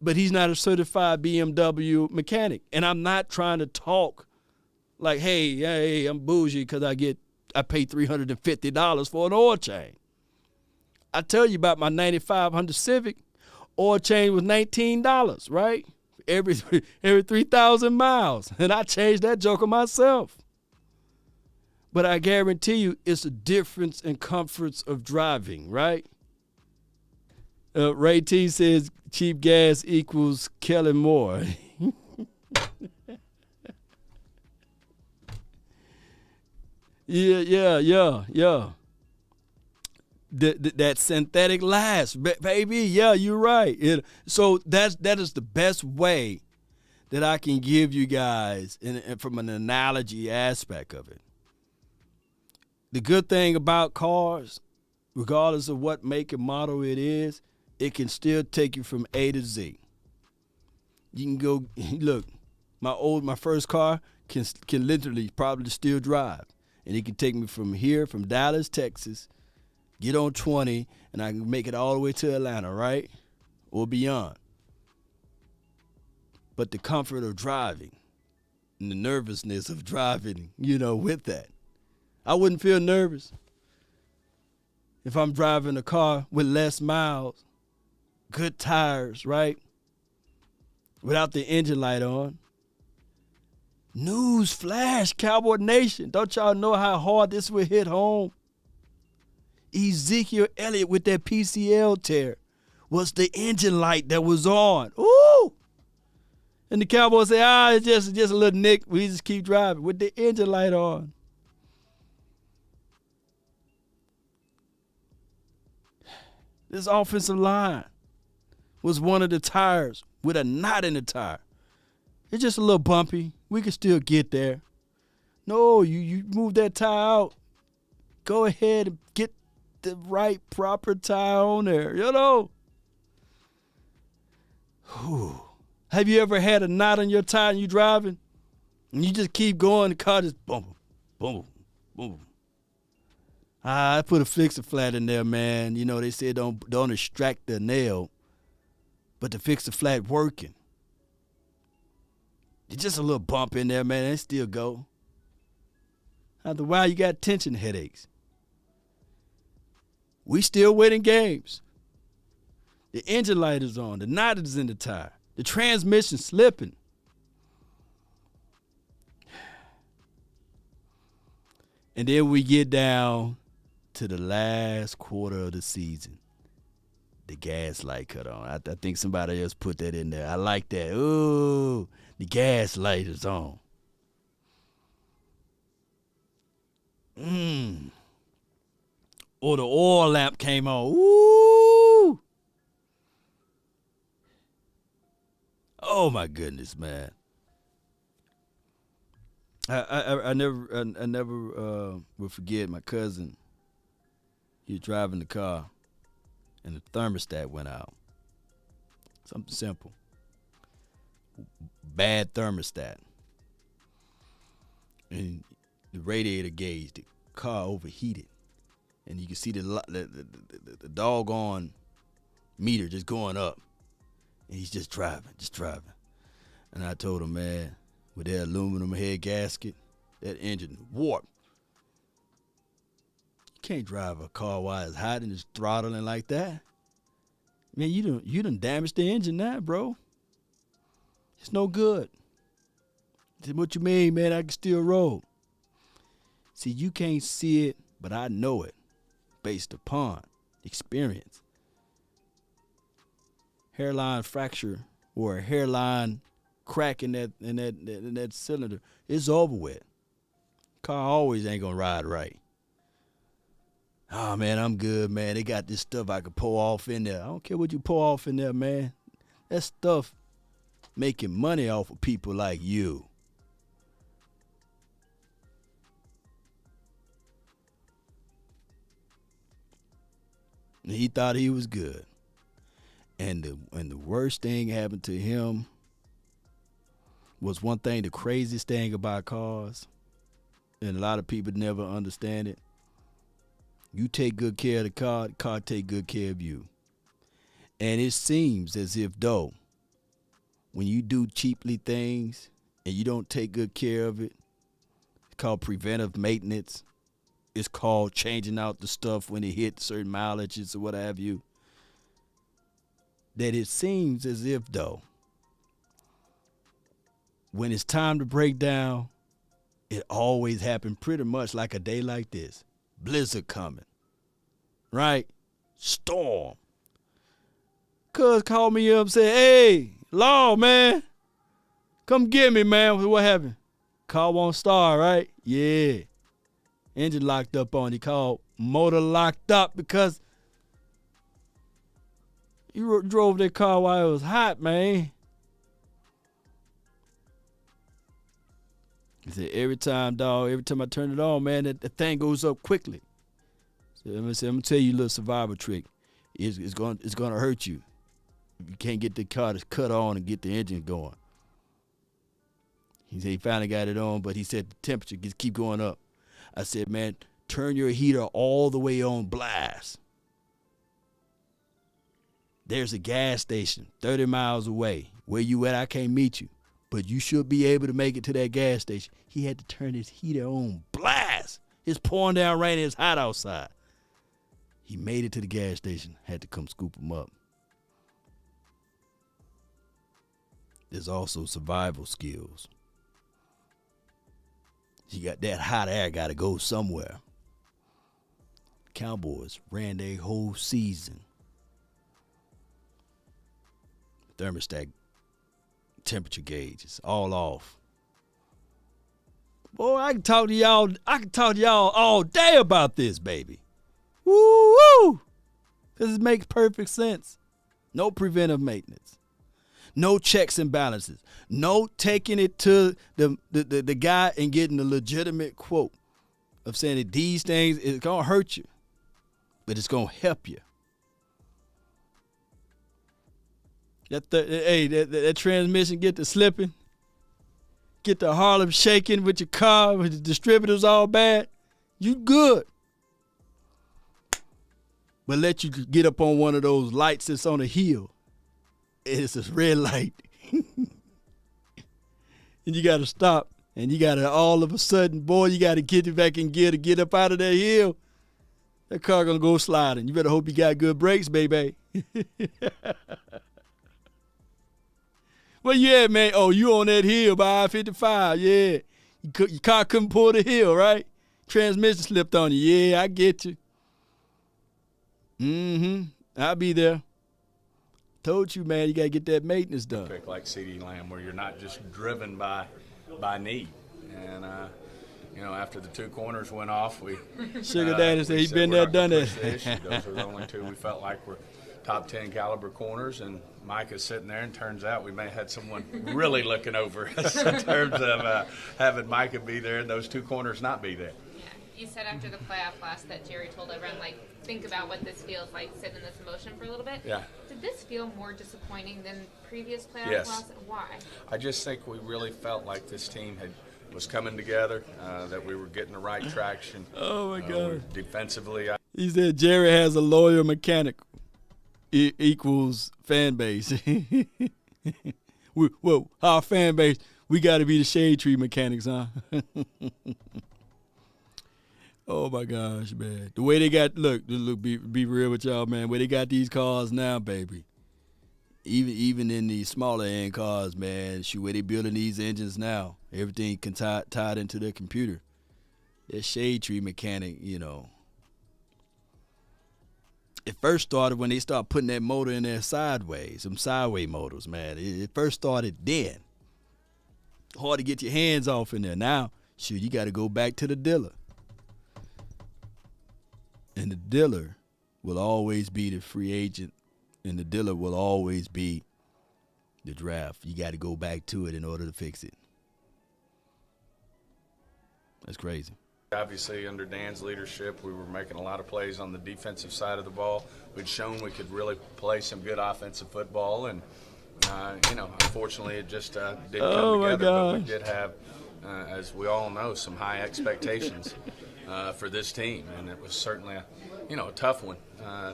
but he's not a certified BMW mechanic. And I'm not trying to talk like, hey, I'm bougie because I pay $350 for an oil change. I tell you about my 9500 Civic, oil change was $19, right? Every 3,000 miles. And I changed that joker myself. But I guarantee you it's a difference in comforts of driving, right? Ray T says cheap gas equals Kelly Moore. Yeah. That synthetic lasts, baby. Yeah, you're right. So that is the best way that I can give you guys and from an analogy aspect of it. The good thing about cars, regardless of what make and model it is, it can still take you from A to Z. You can go, look, my first car can literally probably still drive. And it can take me from here, from Dallas, Texas, get on 20, and I can make it all the way to Atlanta, right? Or beyond. But the comfort of driving and the nervousness of driving, you know, with that. I wouldn't feel nervous if I'm driving a car with less miles, good tires, right? Without the engine light on. News flash, Cowboy Nation. Don't y'all know how hard this would hit home? Ezekiel Elliott with that PCL tear was the engine light that was on. Ooh! And the Cowboys say, it's just a little nick. We just keep driving with the engine light on. This offensive line was one of the tires with a knot in the tire. It's just a little bumpy. We can still get there. No, you move that tire out. Go ahead and get the right proper tire on there, you know. Whew. Have you ever had a knot on your tire and you driving? And you just keep going, the car just boom, boom, boom. I put a fixer flat in there, man. You know, they said don't extract the nail, but the fixer flat working. It's just a little bump in there, man. It still go. After a while, you got tension headaches. We still winning games. The engine light is on. The knot is in the tire. The transmission slipping. And then we get down to the last quarter of the season. The gas light cut on. I think somebody else put that in there. I like that. Ooh, the gas light is on. Or the oil lamp came on. Ooh. Oh my goodness, man. I never will forget my cousin. He was driving the car, and the thermostat went out. Something simple. Bad thermostat. And the radiator gauge, the car overheated. And you can see the doggone meter just going up. And he's just driving. And I told him, man, with that aluminum head gasket, that engine warped. You can't drive a car while it's hot and it's throttling like that. Man, you done damaged the engine now, bro. It's no good. I said, what you mean, man? I can still roll. See, you can't see it, but I know it based upon experience. Hairline fracture or a hairline crack in that cylinder, it's over with. Car always ain't gonna ride right. Oh man, I'm good, man. They got this stuff I could pull off in there. I don't care what you pull off in there, man. That stuff making money off of people like you. And he thought he was good. And the worst thing happened to him was one thing, the craziest thing about cars, and a lot of people never understand it. You take good care of the car take good care of you. And it seems as if though, when you do cheaply things and you don't take good care of it, it's called preventive maintenance. It's called changing out the stuff when it hits certain mileages or what have you. That it seems as if though, when it's time to break down, it always happens pretty much like a day like this. Blizzard coming, right? Storm. Cuz called me up and said, hey, Law, man, come get me, man. What happened? Car won't start, right? Yeah. Engine locked up on. He called motor locked up because you drove that car while it was hot, man. He said, every time I turn it on, man, that thing goes up quickly. So I'm gonna tell you a little survival trick. It's gonna hurt you if you can't get the car to cut on and get the engine going. He said he finally got it on, but he said the temperature just keep going up. I said, man, turn your heater all the way on blast. There's a gas station 30 miles away. Where you at, I can't meet you. But you should be able to make it to that gas station. He had to turn his heater on blast. It's pouring down rain and it's hot outside. He made it to the gas station, had to come scoop him up. There's also survival skills. You got that hot air got to go somewhere. Cowboys ran their whole season. Thermostat temperature gauge is all off. Boy, I can talk to y'all all day about this, baby. Woo! Because it makes perfect sense. No preventive maintenance. No checks and balances. No taking it to the guy and getting a legitimate quote of saying that these things is going to hurt you, but it's going to help you. That transmission get to slipping, get the Harlem shaking with your car, with the distributors all bad, you good. But let you get up on one of those lights that's on a hill. It's a red light. And you got to stop. And you got to all of a sudden, boy, you got to get it back in gear to get up out of that hill. That car going to go sliding. You better hope you got good brakes, baby. Where you at, man? Oh, you on that hill by I-55. Yeah. Your car couldn't pull the hill, right? Transmission slipped on you. Yeah, I get you. I'll be there. Told you, man, you got to get that maintenance done. Pick like CeeDee Lamb, where you're not just driven by need. And, after the two corners went off, Sugar Daddy said he's been there, done that. Those were the only two we felt like were top 10 caliber corners, and Micah's sitting there, and turns out we may have had someone really looking over us in terms of having Micah be there and those two corners not be there. Yeah, you said after the playoff loss that Jerry told everyone, think about what this feels like, sit in this emotion for a little bit. Yeah. Did this feel more disappointing than previous playoff Yes. loss? Why? I just think we really felt like this team was coming together, that we were getting the right traction. Oh, my God. Defensively. He said Jerry has a loyal mechanic equals fan base. Our fan base, we got to be the shade tree mechanics, huh? Oh, my gosh, man. The way they got, look, be real with y'all, man. Where they got these cars now, baby. even in the smaller end cars, man, shoot, where they building these engines now, everything tied into their computer. That shade tree mechanic, it first started when they started putting that motor in there sideways, some sideway motors, man. It first started then. Hard to get your hands off in there. Now, shoot, you got to go back to the dealer. And the dealer will always be the free agent, and the dealer will always be the draft. You got to go back to it in order to fix it. That's crazy. Obviously, under Dan's leadership, we were making a lot of plays on the defensive side of the ball. We'd shown we could really play some good offensive football, and unfortunately, it just didn't come together. But we did have, as we all know, some high expectations for this team, and it was certainly a tough one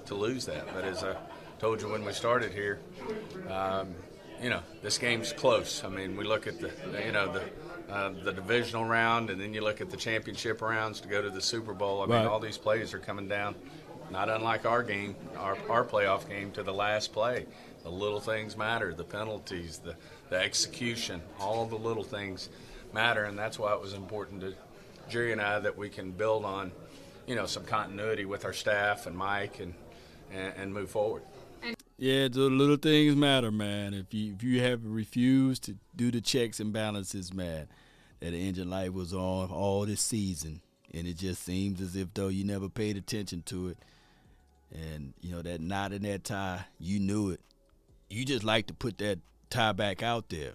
to lose that. But as I told you when we started here, this game's close. I mean, we look at the divisional round, and then you look at the championship rounds to go to the Super Bowl. I mean, all these plays are coming down, not unlike our game, our playoff game, to the last play. The little things matter, the penalties, the execution, all the little things matter, and that's why it was important to Jerry and I that we can build on, some continuity with our staff and Mike and move forward. Yeah, the little things matter, man. If you have refused to do the checks and balances, man, that engine light was on all this season, and it just seems as if though you never paid attention to it. And, that knot in that tie, you knew it. You just like to put that tie back out there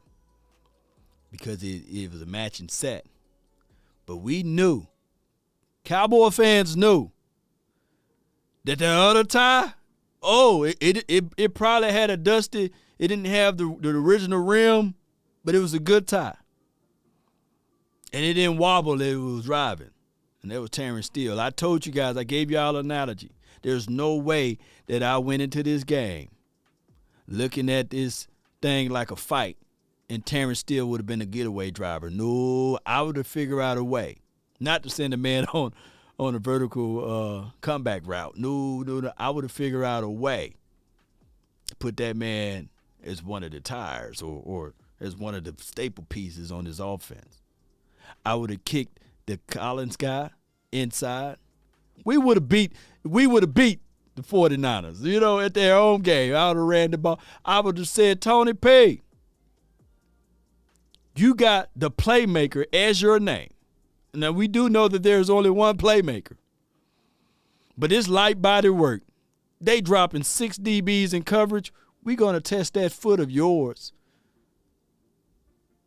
because it was a matching set. But we knew, Cowboy fans knew, that the other tie, it probably had a dusty, it didn't have the original rim, but it was a good tie. And it didn't wobble as it was driving. And that was Terrence Steele. I told you guys, I gave y'all an analogy. There's no way that I went into this game looking at this thing like a fight and Terrence Steele would have been a getaway driver. No, I would have figured out a way not to send a man on a vertical comeback route. No, I would have figured out a way to put that man as one of the tires or as one of the staple pieces on his offense. I would have kicked the Collins guy inside. We would have beat the 49ers, at their own game. I would have ran the ball. I would have said, Tony P, you got the playmaker as your name. Now, we do know that there's only one playmaker. But it's light body work. They dropping 6 DBs in coverage. We're going to test that foot of yours.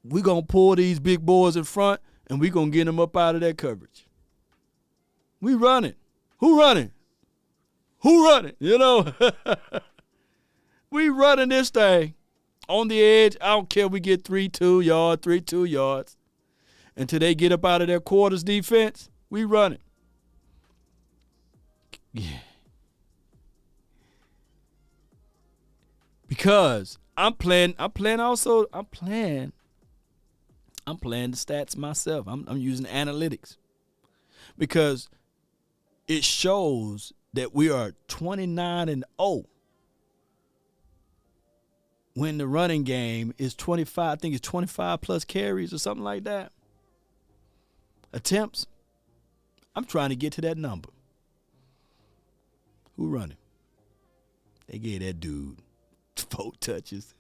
We're going to pull these big boys in front, and we're going to get them up out of that coverage. We running. Who running? Who running? We running this thing on the edge. I don't care if we get 3-2 yards. Until they get up out of their quarters defense, we running. Yeah. Because I'm playing the stats myself. I'm using analytics. Because it shows that we are 29-0 when the running game is 25, I think it's 25 plus carries or something like that. Attempts. I'm trying to get to that number. Who running? They gave that dude 4 touches.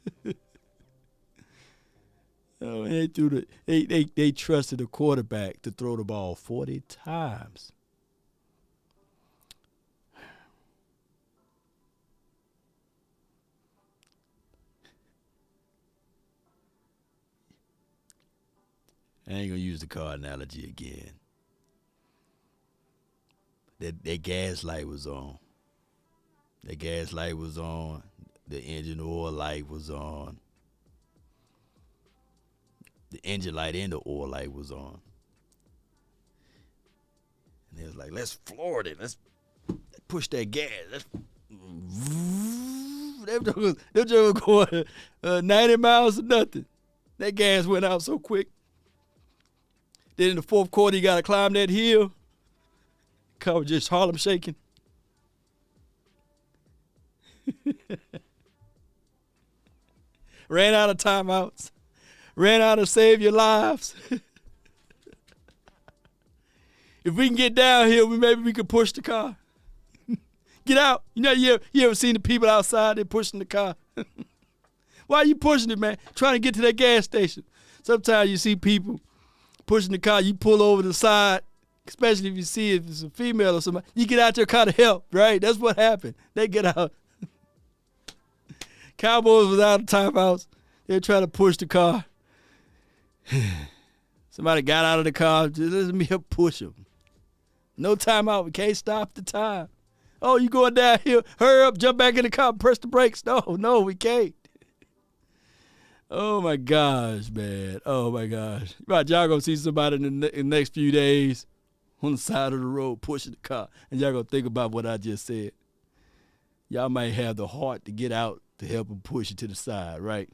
They trusted the quarterback to throw the ball 40 times. I ain't gonna use the car analogy again. That gas light was on. The gas light was on. The engine oil light was on. The engine light and the oil light was on. And they was like, let's floor it. Let's push that gas. Them was going 90 miles or nothing. That gas went out so quick. Then in the fourth quarter, you got to climb that hill. Car was just Harlem shaking. ran out of timeouts, ran out of save your lives. If we can get downhill, maybe we could push the car. Get out. You ever seen the people outside, they're pushing the car. Why are you pushing it, man? Trying to get to that gas station. Sometimes you see people pushing the car, you pull over to the side, especially if you see if it's a female or somebody. You get out your car to help, right? That's what happened. They get out. Cowboys was out of timeouts. They're trying to push the car. Somebody got out of the car. Just let me help push them. No timeout. We can't stop the time. Oh, you going downhill. Hurry up, jump back in the car, press the brakes. No, we can't. Oh, my gosh, man. Oh, my gosh. Right, y'all going to see somebody in the next few days on the side of the road pushing the car, and y'all going to think about what I just said. Y'all might have the heart to get out to help them push it to the side, right?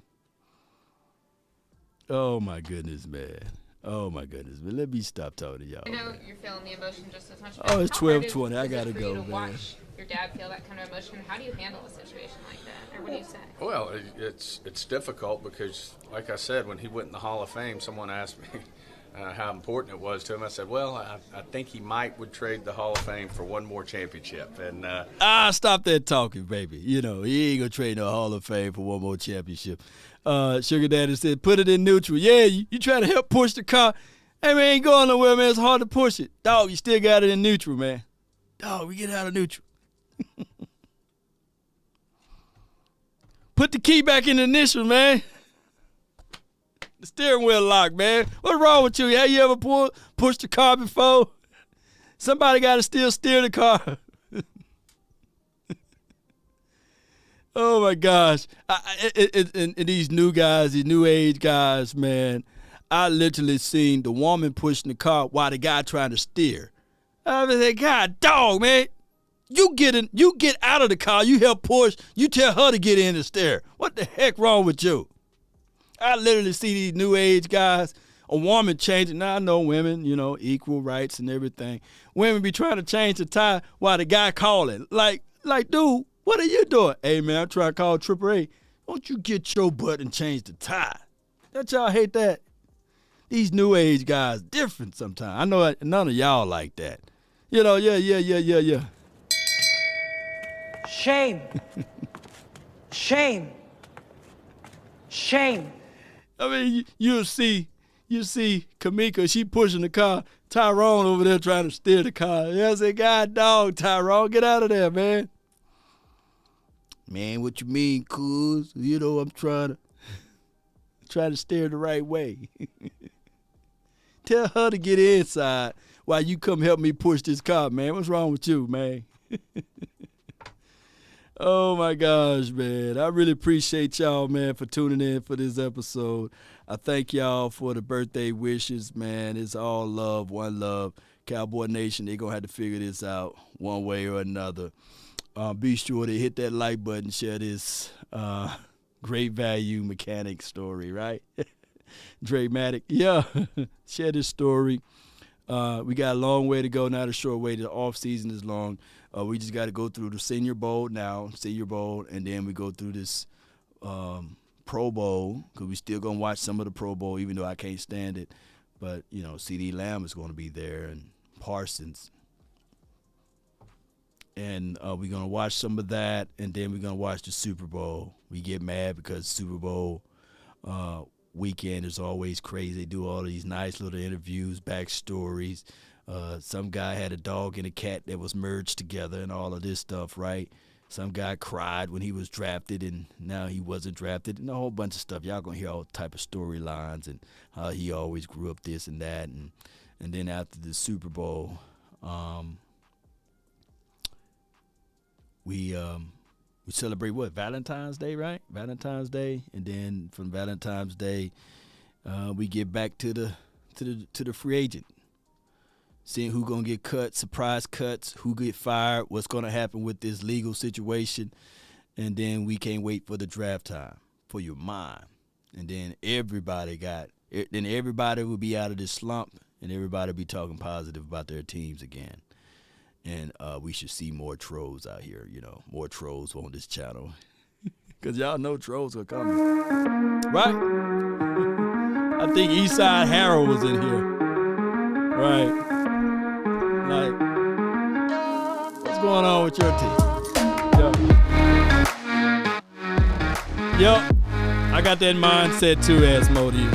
Oh, my goodness, man. Oh, my goodness. But let me stop talking to y'all. I know man. You're feeling the emotion just as much. Oh, it's How hard 12:20. I is it got to for go, you to man. watch your dad feel that kind of emotion. How do you handle a situation like that? Or what do you say? Well, it's difficult because, like I said, when he went in the Hall of Fame, someone asked me how important it was to him. I said, well, I think he would trade the Hall of Fame for one more championship. And Stop that talking, baby. He ain't going to trade no Hall of Fame for one more championship. Sugar Daddy said, put it in neutral. Yeah, you try to help push the car. Hey, man, ain't going nowhere, man. It's hard to push it. Dog, you still got it in neutral, man. Dog, we get out of neutral. Put the key back in the initial, man. The steering wheel locked, man. What's wrong with you? Have you ever pushed the car before? Somebody got to still steer the car. Oh, my gosh. And these new guys, these new age guys, man, I literally seen the woman pushing the car while the guy trying to steer. I was like, God, dog, man. You get out of the car, you help push, you tell her to get in and steer. What the heck wrong with you? I literally see these new age guys, a woman changing. Now I know women, equal rights and everything. Women be trying to change the tire while the guy calling. Like, dude, what are you doing? Hey, man, I'm trying to call AAA. Don't you get your butt and change the tire. Don't y'all hate that? These new age guys different sometimes. I know none of y'all like that. Yeah. Shame. Shame. Shame. I mean, you see Kamika, she pushing the car. Tyrone over there trying to steer the car. I say, God, dog, Tyrone, get out of there, man. Man, what you mean, cuz? I'm trying to steer the right way. Tell her to get inside while you come help me push this car, man. What's wrong with you, man? Oh, my gosh, man. I really appreciate y'all, man, for tuning in for this episode. I thank y'all for the birthday wishes, man. It's all love, one love. Cowboy Nation, they're going to have to figure this out one way or another. Be sure to hit that like button, share this great value mechanic story, right? Dramatic. Yeah. Share this story. We got a long way to go, not a short way. The off season is long. We just got to go through the Senior Bowl, and then we go through this Pro Bowl because we still going to watch some of the Pro Bowl, even though I can't stand it. But, CeeDee Lamb is going to be there and Parsons. And we're going to watch some of that, and then we're going to watch the Super Bowl. We get mad because Super Bowl weekend is always crazy. They do all these nice little interviews, backstories. Some guy had a dog and a cat that was merged together and all of this stuff, right? Some guy cried when he was drafted and now he wasn't drafted, and a whole bunch of stuff. Y'all going to hear all type of storylines and how he always grew up this and that. And then after the Super Bowl, we celebrate Valentine's Day, right? Valentine's Day, and then from Valentine's Day, we get back to the free agent, seeing who gonna get cut, surprise cuts, who get fired, what's gonna happen with this legal situation, and then we can't wait for the draft time for your mind, and then everybody will be out of this slump, and everybody be talking positive about their teams again. And we should see more trolls out here, more trolls on this channel. Because y'all know trolls are coming. Right? I think Eastside Harold was in here. Right. Like, what's going on with your team? Yep. I got that mindset too, Asmodeus.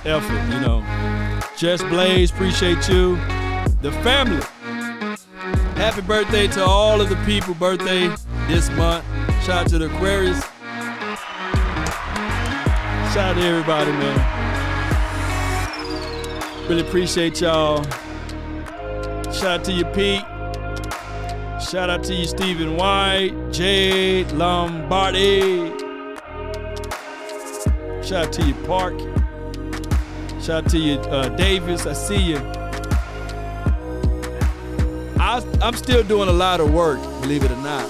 Effort, you know. Jess Blaze, appreciate you. The family. Happy birthday to all of the people birthday this month. Shout out to the Aquarius. Shout out to everybody, man. Really appreciate y'all. Shout out to you, Pete. Shout out to you, Stephen White, Jade Lombardi. Shout out to you, Park. Shout out to you, Davis. I see you. I'm still doing a lot of work, believe it or not.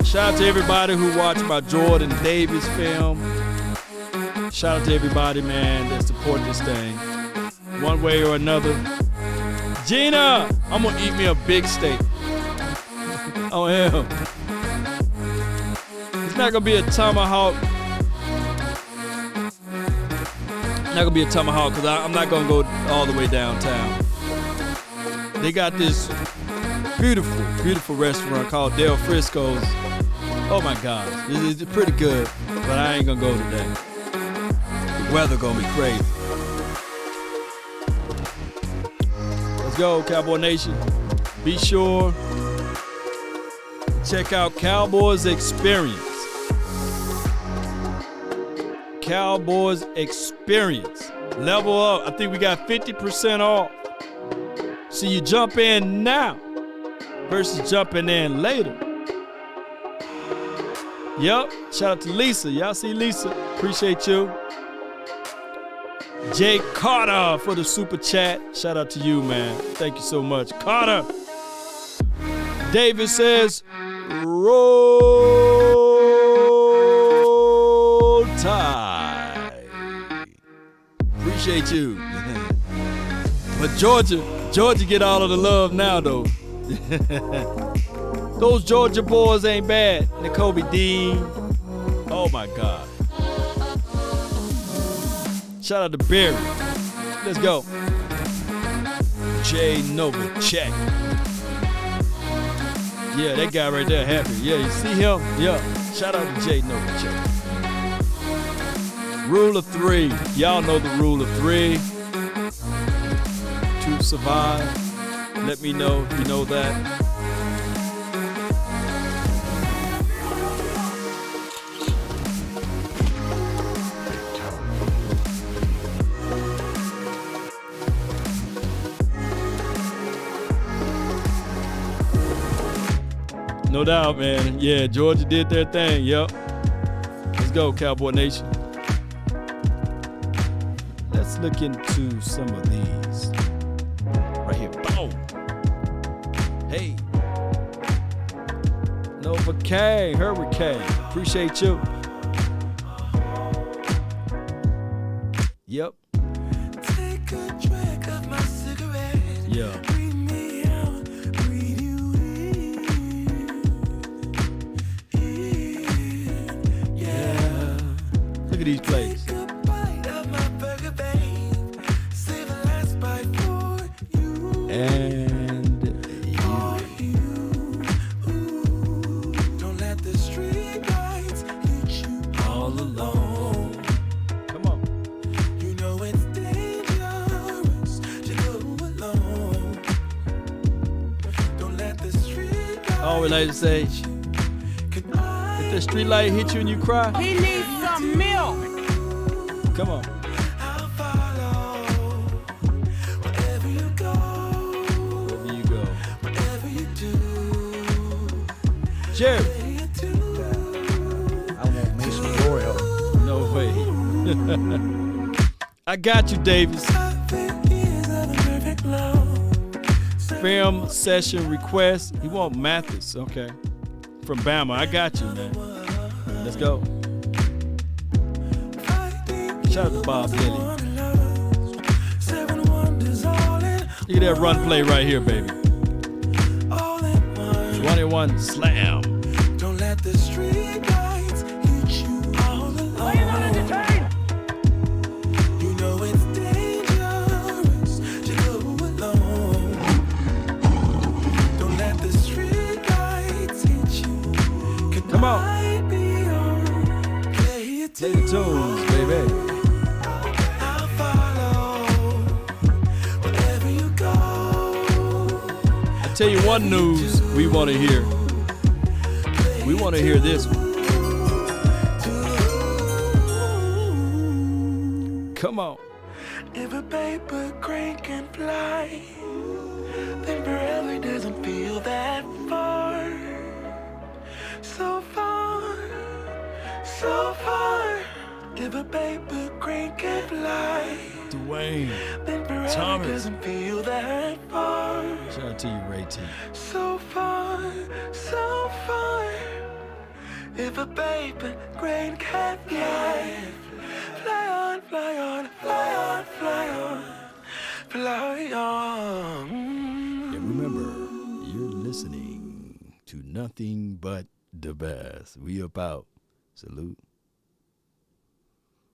Shout out to everybody who watched my Jordan Davis film. Shout out to everybody, man, that supported this thing one way or another. Gina, I'm going to eat me a big steak. Oh, hell. It's not going to be a tomahawk. Not going to be a tomahawk because I'm not going to go all the way downtown. They got this beautiful, beautiful restaurant called Del Frisco's. Oh my gosh, it's pretty good, but I ain't gonna go today. The weather gonna be crazy. Let's go, Cowboy Nation. Be sure to check out Cowboys Experience. Cowboys Experience. Level up. I think we got 50% off. So you jump in now versus jumping in later. Yep. Shout out to Lisa. Y'all see Lisa? Appreciate you. Jay Carter for the super chat. Shout out to you, man. Thank you so much. Carter. David says, roll tide. Appreciate you. But Georgia get all of the love now, though. Those Georgia boys ain't bad. N'Kobe Dean. Oh, my God. Shout out to Barry. Let's go. Jay Novacek. Yeah, that guy right there happy. Yeah, you see him? Yeah. Shout out to Jay Novacek. Rule of 3. Y'all know the rule of 3. To survive. Let me know if you know that. No doubt, man. Yeah, Georgia did their thing. Yep. Let's go, Cowboy Nation. Let's look into some of these. Right here. Boom. Hey. Nova K. Hurricane. Appreciate you. Yep. Take a drag of my cigarette. Yeah. Breathe me out. Breathe you in. Yeah. Look at these plays. Take a bite of my burger, babe. Save a last bite for you. And you. Ooh. Don't let the street lights hit you all alone. Come on. You know it's dangerous to go alone. Don't let the street lights Always like to say, if the street light hit you and you cry, He needs some milk. come on. I'll follow wherever you go, Wherever you go. whatever you do. Jerry. You do. I want me some Oreo. No way. I got you, Davis. 5 years of a perfect love. Film session request. He want Mathis. Okay. From Bama. I got you, man. Let's go. Shout out to Bob Lilly. Seven wonders all in Look at that run play right here, baby. all in one. 21 one, slam. Don't let the street lights hit you all alone. Are you not entertained? You know it's dangerous to go alone. Don't let the street lights hit you. Come on. Play it Play the tunes, baby. I'll follow wherever you go. I tell you one news we want to hear. We want to hear this one. Come on. If a paper crane can fly, then forever doesn't feel that far. So far, so far. If a paper crane can fly, Dwayne, then forever Thomas. doesn't feel that far. Shout out to you, Ray T. So far, so far. If a paper crane can fly, fly on, fly on, fly on, fly on, fly on. And remember, you're listening to nothing but the best. We up out. Salute.